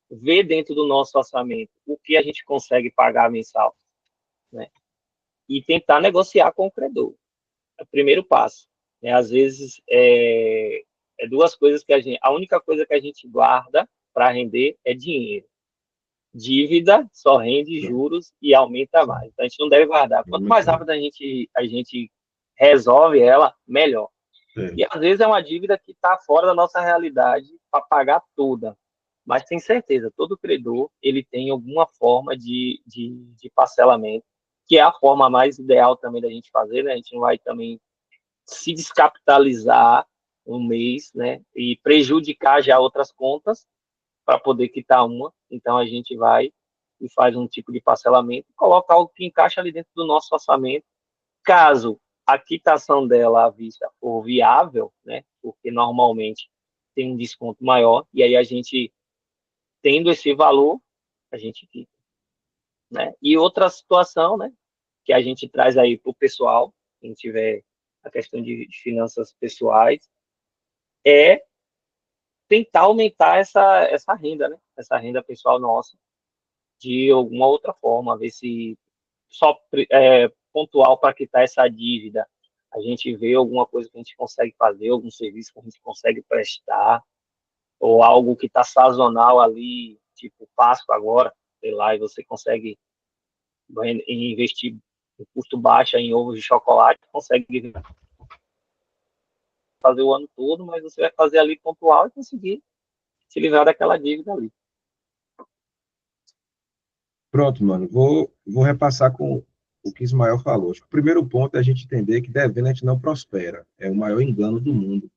ver dentro do nosso orçamento o que a gente consegue pagar mensal, né? E tentar negociar com o credor. É o primeiro passo, né? Às vezes, duas coisas que a única coisa que a gente guarda para render é dinheiro. Dívida só rende juros e aumenta mais. Então, a gente não deve guardar. Quanto mais rápido a gente resolve ela, melhor. E, às vezes, é uma dívida que está fora da nossa realidade para pagar toda. Mas, tem certeza, todo credor ele tem alguma forma de parcelamento, que é a forma mais ideal também da gente fazer, né? A gente não vai também se descapitalizar um mês, né? E prejudicar já outras contas para poder quitar uma. Então, a gente vai e faz um tipo de parcelamento, coloca algo que encaixa ali dentro do nosso orçamento. Caso a quitação dela à vista for viável, né? Porque normalmente tem um desconto maior, e aí a gente, tendo esse valor, a gente quita, né? E outra situação, né? Que a gente traz aí para o pessoal, quem tiver a questão de finanças pessoais, é tentar aumentar essa renda, né? Essa renda pessoal nossa, de alguma outra forma, ver se só pontual para quitar essa dívida, a gente vê alguma coisa que a gente consegue fazer, algum serviço que a gente consegue prestar, ou algo que está sazonal ali, tipo Páscoa agora, sei lá, e você consegue investir em custo baixo em ovos de chocolate, consegue fazer o ano todo, mas você vai fazer ali pontual e conseguir se livrar daquela dívida ali. Pronto, mano. Vou repassar com o que Ismael falou. Acho que o primeiro ponto é a gente entender que devendo a gente não prospera. É o maior engano do mundo.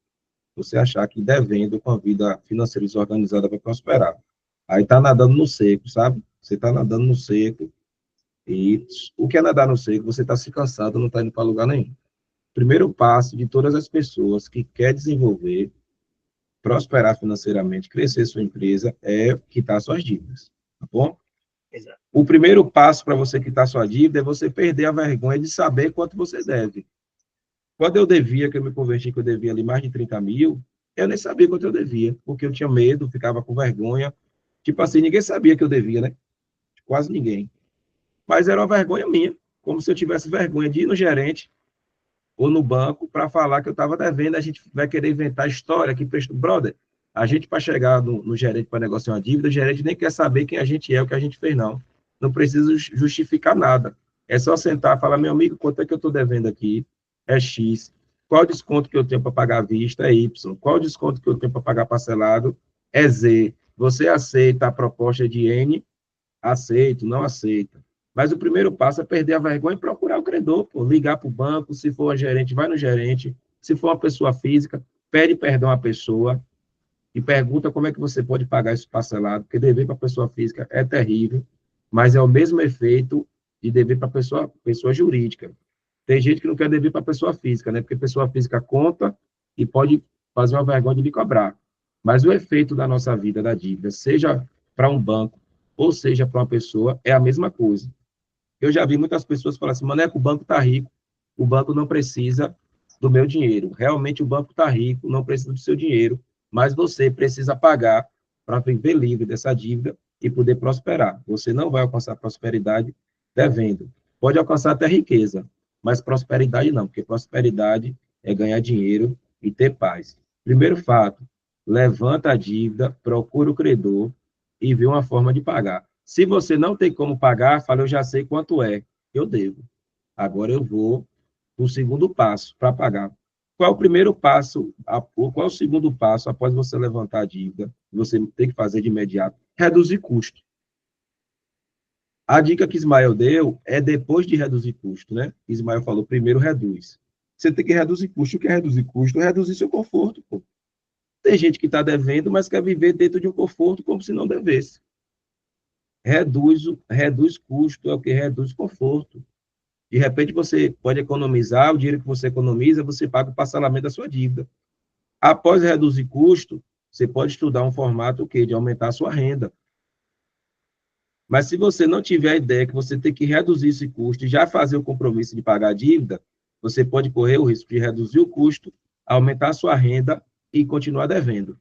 Você achar que devendo com a vida financeira desorganizada vai prosperar. Aí tá nadando no seco, sabe? Você tá nadando no seco. E o que é nadar no seco? Você tá se cansado, não tá indo para lugar nenhum. Primeiro passo de todas as pessoas que quer desenvolver, prosperar financeiramente, crescer sua empresa, é quitar suas dívidas. Tá bom? Exato. O primeiro passo para você quitar sua dívida é você perder a vergonha de saber quanto você deve. Quando eu devia, que eu me converti, que eu devia ali mais de 30 mil, eu nem sabia quanto eu devia, porque eu tinha medo, ficava com vergonha. Tipo assim, ninguém sabia que eu devia, né? Quase ninguém. Mas era uma vergonha minha, como se eu tivesse vergonha de ir no gerente ou no banco para falar que eu estava devendo. A gente vai querer inventar história que presta. Brother, a gente, para chegar no gerente para negociar uma dívida, o gerente nem quer saber quem a gente é, o que a gente fez, não. Não precisa justificar nada. É só sentar e falar, meu amigo, quanto é que eu estou devendo aqui? É X. Qual o desconto que eu tenho para pagar à vista? É Y. Qual o desconto que eu tenho para pagar parcelado? É Z. Você aceita a proposta de N? Aceito, não aceita. Mas o primeiro passo é perder a vergonha e procurar o credor, pô. Ligar para o banco, se for um gerente, vai no gerente. Se for uma pessoa física, pede perdão à pessoa e pergunta como é que você pode pagar isso parcelado, porque dever para a pessoa física é terrível, mas é o mesmo efeito de dever para a pessoa jurídica. Tem gente que não quer dever para a pessoa física, né? Porque a pessoa física conta e pode fazer uma vergonha de lhe cobrar. Mas o efeito da nossa vida, da dívida, seja para um banco, ou seja para uma pessoa, é a mesma coisa. Eu já vi muitas pessoas falar assim, Maneco, o banco está rico, o banco não precisa do meu dinheiro. Realmente o banco está rico, não precisa do seu dinheiro, mas você precisa pagar para viver livre dessa dívida e poder prosperar. Você não vai alcançar prosperidade devendo. Pode alcançar até riqueza, mas prosperidade não, porque prosperidade é ganhar dinheiro e ter paz. Primeiro fato, levanta a dívida, procura o credor e vê uma forma de pagar. Se você não tem como pagar, fala, eu já sei quanto é, eu devo. Agora eu vou para o segundo passo para pagar. Qual é o primeiro passo, qual é o segundo passo após você levantar a dívida? Você tem que fazer de imediato. Reduzir custo. A dica que Ismael deu é depois de reduzir custo, né? Ismael falou, primeiro reduz. Você tem que reduzir custo. O que é reduzir custo? Reduzir seu conforto, pô. Tem gente que está devendo, mas quer viver dentro de um conforto como se não devesse. Reduz custo, é o que reduz conforto. De repente, você pode economizar, o dinheiro que você economiza, você paga o parcelamento da sua dívida. Após reduzir custo, você pode estudar um formato o quê? De aumentar a sua renda. Mas se você não tiver a ideia que você tem que reduzir esse custo e já fazer o compromisso de pagar a dívida, você pode correr o risco de reduzir o custo, aumentar a sua renda e continuar devendo.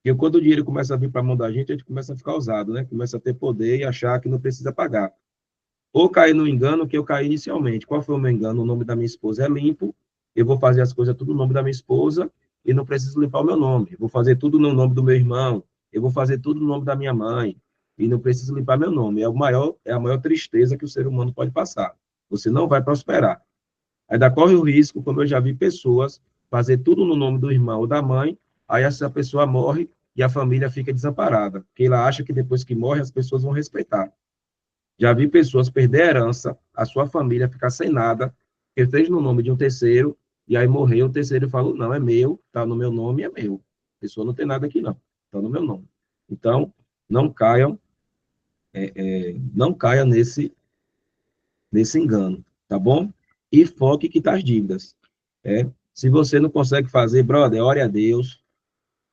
Porque quando o dinheiro começa a vir para a mão da gente, a gente começa a ficar ousado, né? Começa a ter poder e achar que não precisa pagar. Ou cair no engano que eu caí inicialmente. Qual foi o meu engano? O nome da minha esposa é limpo, eu vou fazer as coisas tudo no nome da minha esposa e não preciso limpar o meu nome. Eu vou fazer tudo no nome do meu irmão, eu vou fazer tudo no nome da minha mãe e não preciso limpar meu nome. É a maior tristeza que o ser humano pode passar. Você não vai prosperar. Ainda corre o risco, como eu já vi pessoas fazer tudo no nome do irmão ou da mãe, aí essa pessoa morre e a família fica desamparada, porque ela acha que depois que morre as pessoas vão respeitar. Já vi pessoas perder a herança, a sua família ficar sem nada, que fez no nome de um terceiro, e aí morreu, o terceiro falou, não, é meu, está no meu nome, é meu. A pessoa não tem nada aqui, não, está no meu nome. Então, não caiam nesse engano, tá bom? E foque que tá as dívidas. Se você não consegue fazer, brother, ore a Deus,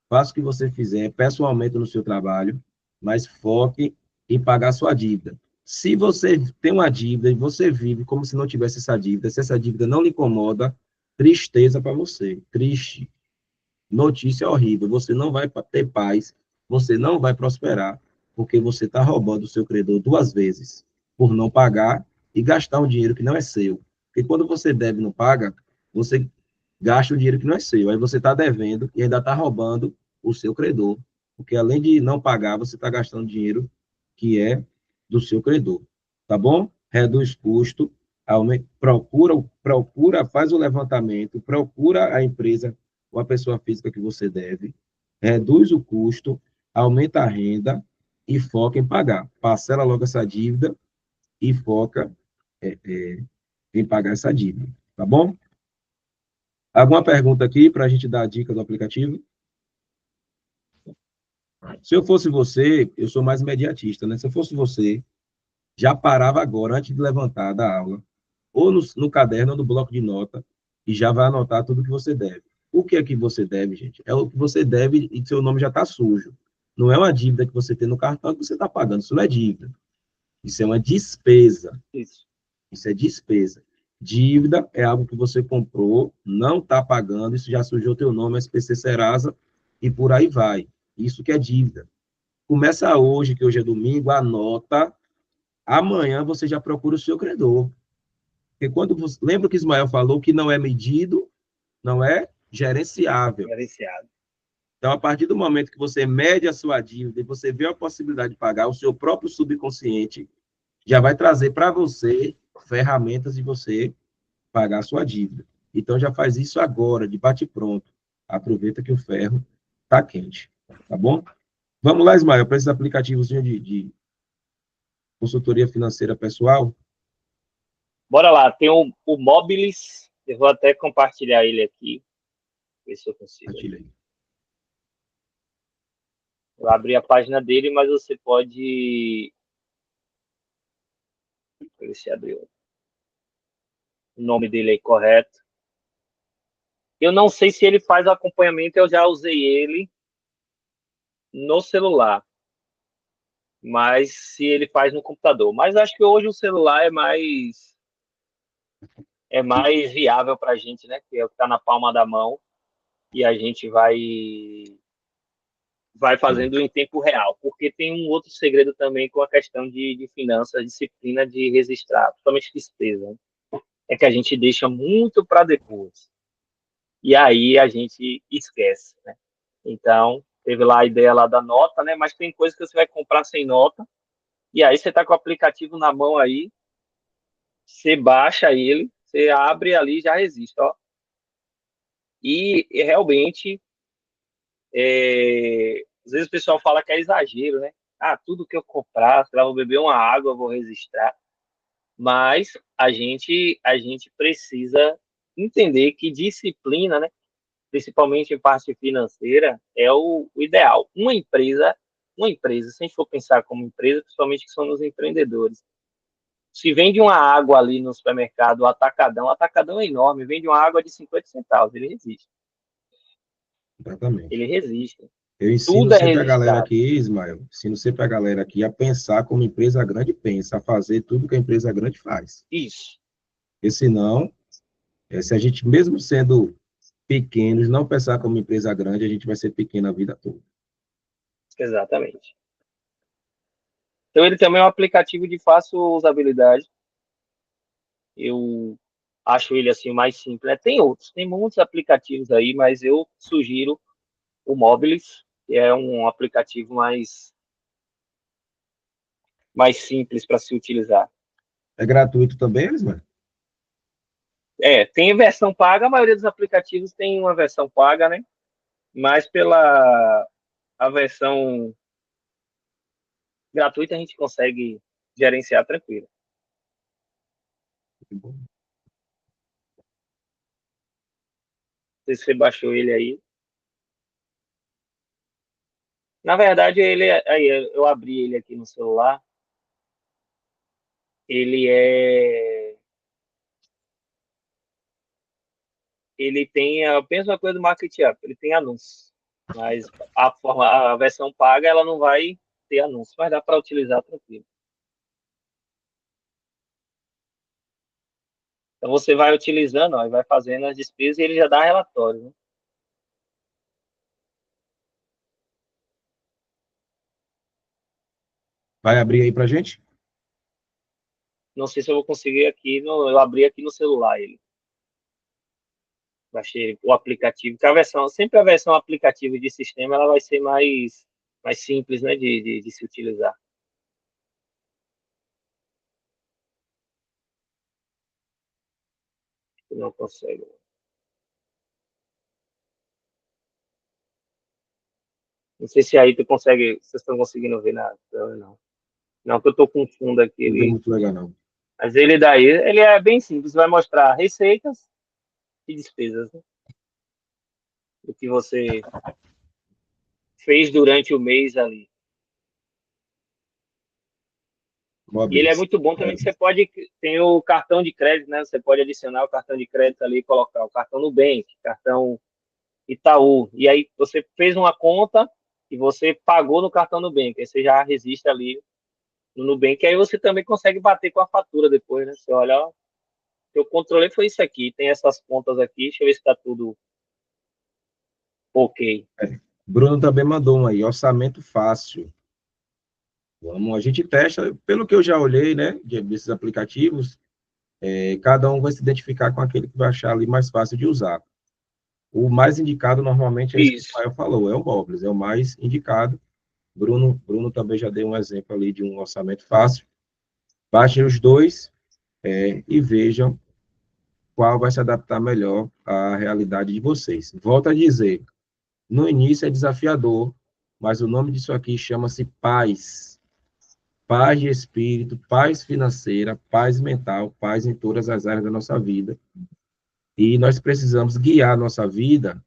faça o que você fizer, peça um aumento no seu trabalho, mas foque em pagar sua dívida. Se você tem uma dívida e você vive como se não tivesse essa dívida, se essa dívida não lhe incomoda, tristeza para você, triste, notícia horrível, você não vai ter paz, você não vai prosperar, porque você está roubando o seu credor 2 vezes, por não pagar e gastar um dinheiro que não é seu. Porque quando você deve e não paga, você gasta o dinheiro que não é seu, aí você está devendo e ainda está roubando o seu credor, porque além de não pagar, você está gastando dinheiro que é do seu credor, tá bom? Reduz custo, procura, faz o levantamento, procura a empresa ou a pessoa física que você deve, reduz o custo, aumenta a renda e foca em pagar. Parcela logo essa dívida e foca em pagar essa dívida, tá bom? Alguma pergunta aqui para a gente dar a dica do aplicativo? Se eu fosse você, eu sou mais imediatista, né? Se eu fosse você, já parava agora, antes de levantar da aula, ou no caderno ou no bloco de nota, e já vai anotar tudo que você deve. O que é que você deve, gente? É o que você deve e seu nome já está sujo. Não é uma dívida que você tem no cartão que você está pagando, isso não é dívida. Isso é uma despesa. Isso é despesa. Dívida é algo que você comprou, não está pagando, isso já sujou teu nome, SPC Serasa, e por aí vai. Isso que é dívida. Começa hoje, que hoje é domingo, anota. Amanhã você já procura o seu credor. Porque quando você... Lembra que Ismael falou que não é medido, não é gerenciável. Então, a partir do momento que você mede a sua dívida e você vê a possibilidade de pagar, o seu próprio subconsciente já vai trazer para você ferramentas de você pagar a sua dívida. Então, já faz isso agora, de bate-pronto. Aproveita que o ferro está quente, tá bom? Vamos lá, Ismael, para esses aplicativos de consultoria financeira pessoal. Bora lá, tem o Mobilis, eu vou até compartilhar ele aqui, ver se eu consigo. Compartilha aí. Eu abri a página dele, mas você pode... Ver se abriu. O nome dele aí correto. Eu não sei se ele faz acompanhamento, eu já usei ele no celular, mas se ele faz no computador. Mas acho que hoje o celular é mais viável para a gente, né? Que é o que está na palma da mão e a gente vai fazendo em tempo real, porque tem um outro segredo também com a questão de finanças, disciplina de registrar, principalmente despesa, né? É que a gente deixa muito para depois. E aí a gente esquece, né? Então, teve lá a ideia lá da nota, né? Mas tem coisa que você vai comprar sem nota, e aí você está com o aplicativo na mão aí, você baixa ele, você abre ali e já resiste, ó. E realmente, às vezes o pessoal fala que é exagero, né? Ah, tudo que eu comprar, sei lá, vou beber uma água, vou registrar. Mas a gente precisa entender que disciplina, né? Principalmente em parte financeira, é o ideal. Uma empresa, se a gente for pensar como empresa, principalmente que são os empreendedores, se vende uma água ali no supermercado, o atacadão é enorme, vende uma água de 50 centavos, ele resiste. Exatamente. Ele resiste. Eu ensino Tudo é sempre a galera registrado. aqui, Ismael, ensino sempre a galera aqui a pensar como empresa grande pensa, a fazer tudo que a empresa grande faz. Isso, Porque senão, se a gente, mesmo sendo pequenos, não pensar como empresa grande, a gente vai ser pequeno a vida toda. exatamente. Então, ele também é um aplicativo de fácil usabilidade. Eu acho ele assim mais simples, né? Tem outros, tem muitos aplicativos aí, mas eu sugiro o Mobilis, que é um aplicativo mais simples para se utilizar. É gratuito também, Ismael? Tem versão paga, a maioria dos aplicativos tem uma versão paga, né? Mas pela a versão gratuita a gente consegue gerenciar tranquilo. Não sei se você baixou ele aí. Na verdade, aí eu abri ele aqui no celular. Ele tem a mesma coisa do Market Up, ele tem anúncio. Mas a versão paga, ela não vai ter anúncio, mas dá para utilizar tranquilo. Então você vai utilizando, ó, e vai fazendo as despesas e ele já dá relatório, né? Vai abrir aí pra gente? Não sei se eu vou conseguir aqui, eu abri aqui no celular ele. Baixei o aplicativo, que sempre a versão aplicativo de sistema, ela vai ser mais simples, né, de se utilizar. Não consegue. Não sei se aí vocês estão conseguindo ver nada, não. Não, que eu estou com fundo aqui. Não é muito legal, não. Mas ele é bem simples, vai mostrar receitas e despesas, né? O que você fez durante o mês ali. E ele é muito bom também, que você tem o cartão de crédito, né? Você pode adicionar o cartão de crédito ali e colocar o cartão Nubank, cartão Itaú. E aí você fez uma conta e você pagou no cartão Nubank. Aí você já registra ali no Nubank. Aí você também consegue bater com a fatura depois, né? Você olha, ó, eu controlei foi isso aqui. Tem essas contas aqui. Deixa eu ver se está tudo ok. Bruno também mandou um aí, orçamento fácil. A gente testa, pelo que eu já olhei, né, desses aplicativos, cada um vai se identificar com aquele que vai achar ali mais fácil de usar. O mais indicado, normalmente, é esse que o Rafael falou, é o Mobilis, é o mais indicado. Bruno também já deu um exemplo ali de um orçamento fácil. Baixem os dois e vejam qual vai se adaptar melhor à realidade de vocês. Volto a dizer, no início é desafiador, mas o nome disso aqui chama-se paz. Paz de espírito, paz financeira, paz mental, paz em todas as áreas da nossa vida. E nós precisamos guiar a nossa vida,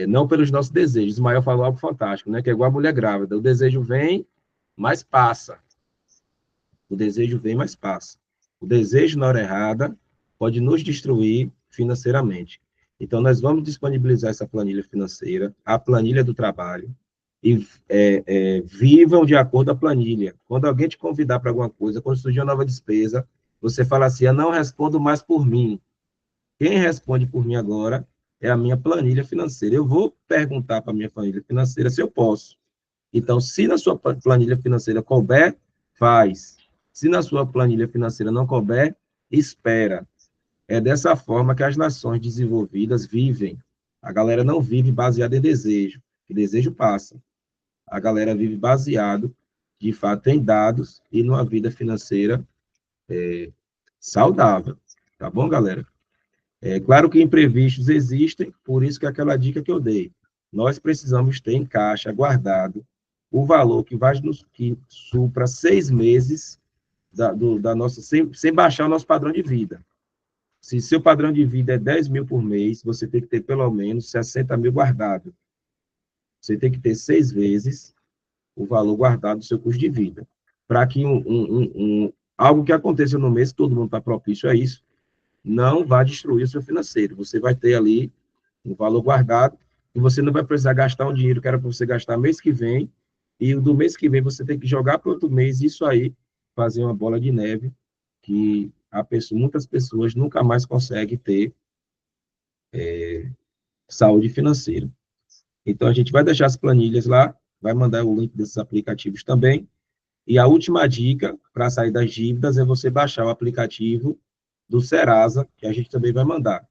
não pelos nossos desejos. Ismael falou algo fantástico, né? Que é igual a mulher grávida. O desejo vem, mas passa. O desejo vem, mas passa. O desejo, na hora errada, pode nos destruir financeiramente. Então, nós vamos disponibilizar essa planilha financeira, a planilha do trabalho, e vivam de acordo com a planilha. Quando alguém te convidar para alguma coisa, quando surgir uma nova despesa, você fala assim, eu não respondo mais por mim. Quem responde por mim agora é a minha planilha financeira. Eu vou perguntar para a minha planilha financeira se eu posso. Então, se na sua planilha financeira couber, faz. Se na sua planilha financeira não couber, espera. É dessa forma que as nações desenvolvidas vivem. A galera não vive baseada em desejo, que desejo passa. A galera vive baseado, de fato, em dados e numa vida financeira saudável. Tá bom, galera? É claro que imprevistos existem, por isso que é aquela dica que eu dei. Nós precisamos ter em caixa, guardado, o valor que vai que supra 6 meses da nossa, sem baixar o nosso padrão de vida. Se seu padrão de vida é 10 mil por mês, você tem que ter pelo menos 60 mil guardado. Você tem que ter 6 vezes o valor guardado do seu custo de vida. Para que algo que aconteça no mês, todo mundo está propício a isso, não vai destruir o seu financeiro. Você vai ter ali um valor guardado e você não vai precisar gastar um dinheiro que era para você gastar mês que vem, e do mês que vem você tem que jogar para outro mês, isso aí fazer uma bola de neve que muitas pessoas nunca mais conseguem ter saúde financeira. Então, a gente vai deixar as planilhas lá, vai mandar o link desses aplicativos também, e a última dica para sair das dívidas é você baixar o aplicativo do Serasa, que a gente também vai mandar.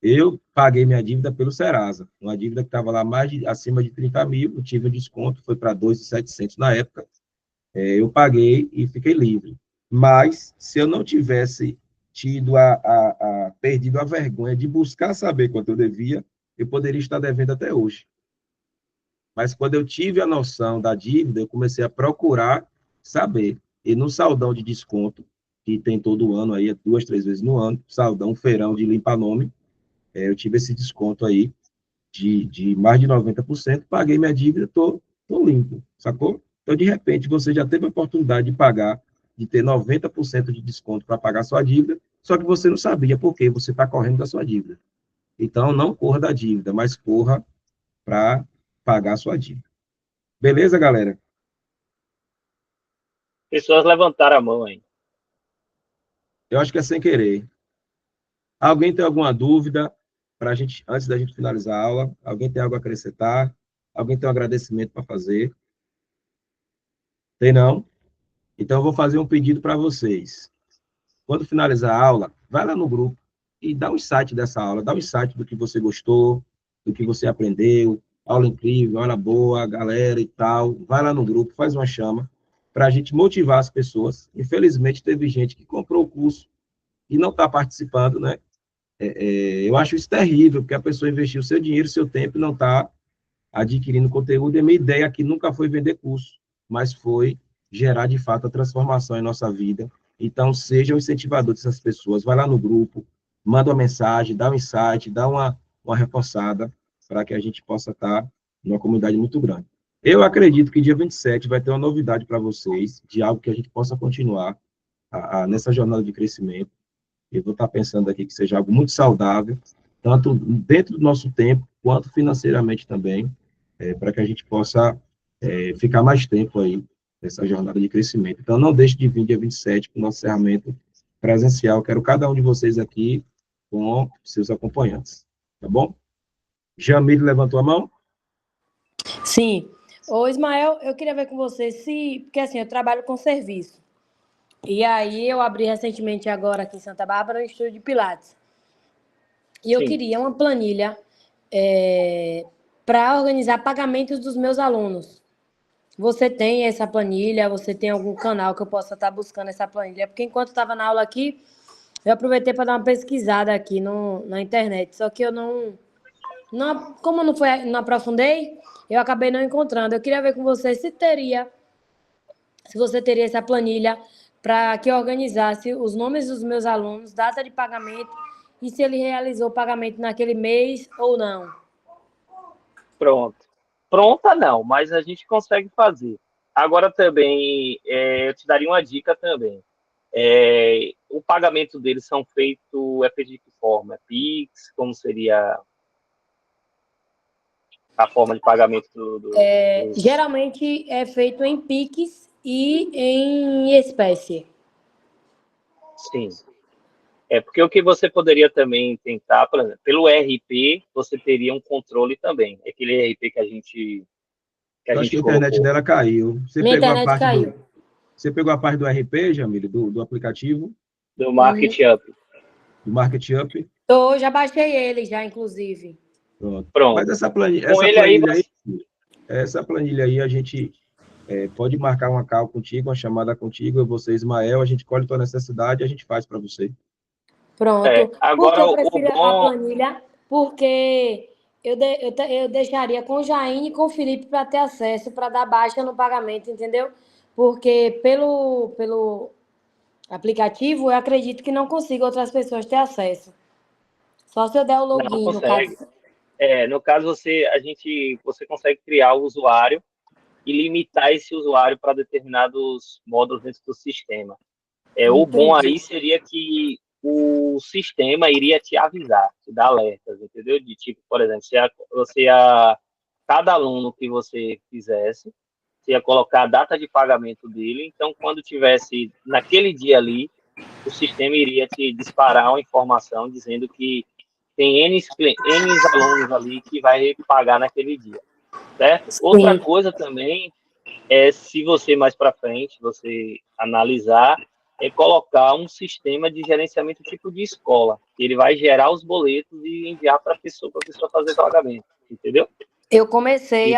Eu paguei minha dívida pelo Serasa, uma dívida que estava lá acima de 30 mil, eu tive um desconto, foi para 2.700 na época, eu paguei e fiquei livre. Mas, se eu não tivesse tido perdido a vergonha de buscar saber quanto eu devia, eu poderia estar devendo até hoje. Mas, quando eu tive a noção da dívida, eu comecei a procurar saber. E no saldão de desconto, que tem todo ano, aí, 2, 3 vezes no ano, saldão, feirão de limpa-nome, eu tive esse desconto aí de mais de 90%, paguei minha dívida, estou limpo, sacou? Então, de repente, você já teve a oportunidade de pagar, de ter 90% de desconto para pagar sua dívida, só que você não sabia por que você está correndo da sua dívida. Então, não corra da dívida, mas corra para pagar a sua dívida. Beleza, galera? Pessoas levantaram a mão aí. Eu acho que é sem querer. Alguém tem alguma dúvida para gente, antes da gente finalizar a aula? Alguém tem algo a acrescentar? Alguém tem um agradecimento para fazer? Tem não? Então, eu vou fazer um pedido para vocês. Quando finalizar a aula, vai lá no grupo e dá um insight dessa aula, dá um insight do que você gostou, do que você aprendeu, aula incrível, aula boa, galera e tal. Vai lá no grupo, faz uma chama, para a gente motivar as pessoas. Infelizmente, teve gente que comprou o curso e não está participando, né? Eu acho isso terrível, porque a pessoa investiu seu dinheiro, seu tempo e não está adquirindo conteúdo. E a minha ideia aqui nunca foi vender curso, mas foi gerar, de fato, a transformação em nossa vida. Então, seja o incentivador dessas pessoas. Vai lá no grupo, manda uma mensagem, dá um insight, dá uma reforçada, para que a gente possa estar numa comunidade muito grande. Eu acredito que dia 27 vai ter uma novidade para vocês, de algo que a gente possa continuar nessa jornada de crescimento. Eu vou estar pensando aqui que seja algo muito saudável, tanto dentro do nosso tempo, quanto financeiramente também, para que a gente possa ficar mais tempo aí nessa jornada de crescimento. Então, não deixe de vir dia 27 para o nosso encerramento presencial. Quero cada um de vocês aqui com seus acompanhantes, tá bom? Jamile levantou a mão? Sim. Ô, Ismael, eu queria ver com você porque assim, eu trabalho com serviço. E aí eu abri recentemente agora aqui em Santa Bárbara um estúdio de Pilates. E eu queria uma planilha para organizar pagamentos dos meus alunos. Você tem essa planilha? Você tem algum canal que eu possa estar buscando essa planilha? Porque enquanto estava na aula aqui, Eu aproveitei para dar uma pesquisada aqui na internet, só que eu como não aprofundei, eu acabei não encontrando. Eu queria ver com você se você teria essa planilha para que eu organizasse os nomes dos meus alunos, data de pagamento e se ele realizou o pagamento naquele mês ou não. Pronto. Pronta não, mas a gente consegue fazer. Agora também, eu te daria uma dica também. O pagamento deles é feito de que forma? É Pix? Como seria a forma de pagamento Geralmente é feito em Pix e em espécie. Sim. Porque o que você poderia também tentar, por exemplo, pelo RP, você teria um controle também. Aquele RP que a gente Eu acho que a internet colocou. dela caiu. Minha internet caiu. Você pegou a parte do RP, Jamile, do aplicativo? Do Market Up. Do Market Up? Já baixei ele, já, inclusive. Pronto. Mas essa planilha aí, a gente pode marcar uma call contigo, uma chamada contigo, eu, você, Ismael, a gente colhe tua necessidade e a gente faz para você. Pronto. Agora, porque eu prefiro a planilha, porque eu deixaria com o Jaine e com o Felipe para ter acesso, para dar baixa no pagamento, entendeu? Porque pelo aplicativo, eu acredito que não consiga outras pessoas ter acesso. Só se eu der o login, não consegue. No caso, você consegue criar o usuário e limitar esse usuário para determinados módulos dentro do sistema. O bom aí seria que o sistema iria te avisar, te dar alertas, entendeu? De tipo, por exemplo, cada aluno que você fizesse, você ia colocar a data de pagamento dele, então quando tivesse naquele dia ali, o sistema iria te disparar uma informação dizendo que tem N alunos ali que vai pagar naquele dia, certo? Sim. Outra coisa também se você mais para frente, você analisar, colocar um sistema de gerenciamento tipo de escola. Ele vai gerar os boletos e enviar para a pessoa fazer o pagamento, entendeu? Eu comecei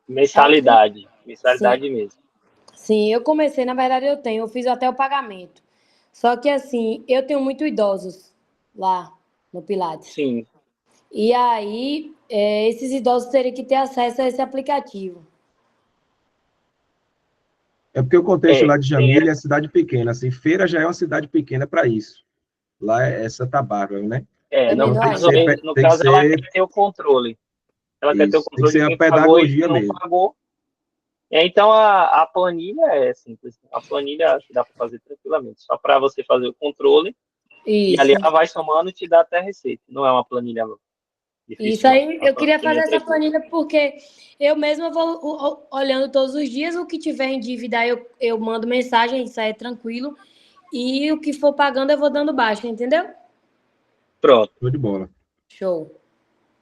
mensalidade Sim. mesmo. Sim, eu comecei, na verdade eu fiz até o pagamento. Só que assim, eu tenho muito idosos lá no Pilates. Sim. E aí, esses idosos teriam que ter acesso a esse aplicativo. Porque o contexto lá de Jamile é cidade pequena, assim, Feira já é uma cidade pequena para isso. Lá é Santa Bárbara, né? No caso, ela quer ter o controle. Ela quer ter o controle de quem pagou e quem não pagou. Então, a planilha é simples. A planilha acho que dá para fazer tranquilamente. Só para você fazer o controle. Isso. E ali ela vai somando e te dá até a receita. Não é uma planilha difícil. Isso aí, eu queria fazer essa planilha porque eu mesma vou olhando todos os dias. O que tiver em dívida, eu mando mensagem, isso aí é tranquilo. E o que for pagando, eu vou dando baixa, entendeu? Pronto. Show de bola. Show.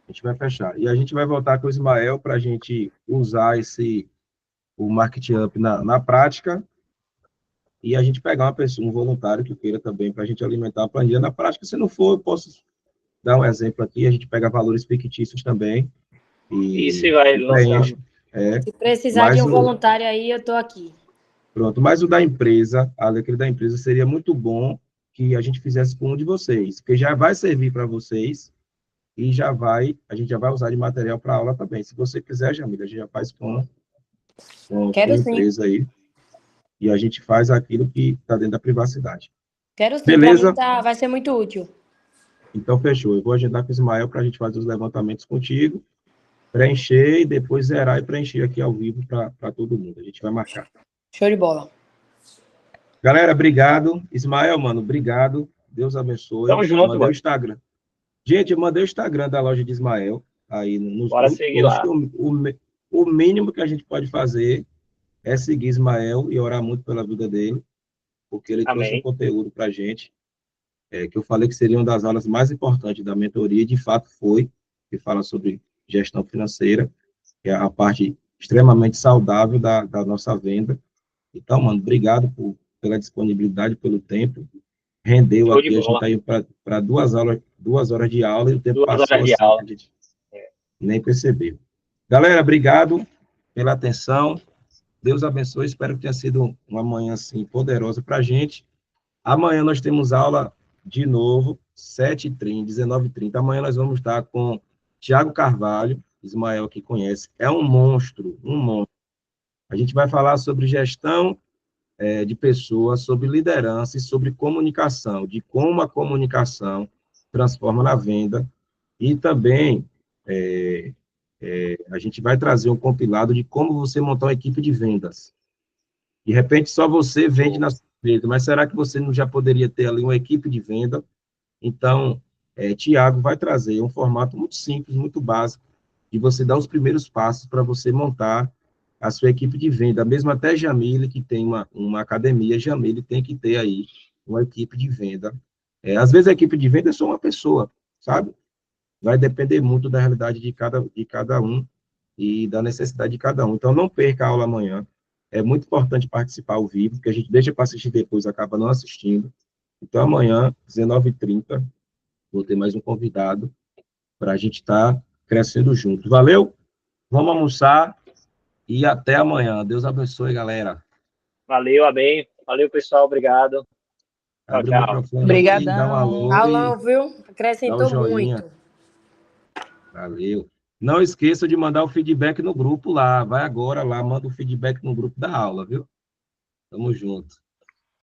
A gente vai fechar. E a gente vai voltar com o Ismael para a gente usar o Market Up na prática e a gente pegar um voluntário que queira também para a gente alimentar a planilha na prática. Se não for, eu posso dar um exemplo aqui, a gente pega valores fictícios também. E vai lançando. Se precisar de um voluntário aí, eu estou aqui. Pronto, mas o da empresa, aquele da empresa, seria muito bom que a gente fizesse com um de vocês, porque já vai servir para vocês e a gente já vai usar de material para aula também. Se você quiser, Jamila, a gente já faz com a empresa aí. E a gente faz aquilo que está dentro da privacidade. Quero sim, beleza? Vai ser muito útil. Então, fechou. Eu vou agendar com o Ismael para a gente fazer os levantamentos contigo, preencher e depois zerar e preencher aqui ao vivo para todo mundo. A gente vai marcar. Show de bola. Galera, obrigado. Ismael, mano, obrigado. Deus abençoe. Tamo junto, mandei o Instagram. Gente, eu mandei o Instagram da loja de Ismael aí nos Bora seguir lá. O mínimo que a gente pode fazer é seguir Ismael e orar muito pela vida dele, porque ele trouxe um conteúdo para a gente, que eu falei que seria uma das aulas mais importantes da mentoria, e de fato foi, que fala sobre gestão financeira, que é a parte extremamente saudável da nossa venda. Então, mano, obrigado pela disponibilidade, pelo tempo. Rendeu aqui, a gente está indo para 2 horas de aula e o tempo passou assim, a gente nem percebeu. Galera, obrigado pela atenção. Deus abençoe. Espero que tenha sido uma manhã assim, poderosa para a gente. Amanhã nós temos aula de novo, 7h30, 19h30. Amanhã nós vamos estar com Tiago Carvalho, Ismael que conhece, é um monstro, um monstro. A gente vai falar sobre gestão de pessoas, sobre liderança e sobre comunicação, de como a comunicação transforma na venda. E também a gente vai trazer um compilado de como você montar uma equipe de vendas. De repente, só você vende na sua empresa, mas será que você não já poderia ter ali uma equipe de venda? Então, Tiago vai trazer um formato muito simples, muito básico, de você dar os primeiros passos para você montar a sua equipe de venda. Mesmo até Jamile, que tem uma academia, Jamile tem que ter aí uma equipe de venda. Às vezes a equipe de venda é só uma pessoa, sabe? Vai depender muito da realidade de cada um e da necessidade de cada um. Então, não perca a aula amanhã. É muito importante participar ao vivo, porque a gente deixa para assistir depois, acaba não assistindo. Então, amanhã, 19h30, vou ter mais um convidado para a gente estar crescendo junto. Valeu? Vamos almoçar e até amanhã. Deus abençoe, galera. Valeu, amém. Valeu, pessoal. Obrigado. Tchau, Abre o tchau. microfone aqui, dá um alô Aulão, viu? e dá um Acrescentou joinha. muito. Valeu. Não esqueça de mandar o feedback no grupo lá. Vai agora lá, manda o feedback no grupo da aula, viu? Tamo junto.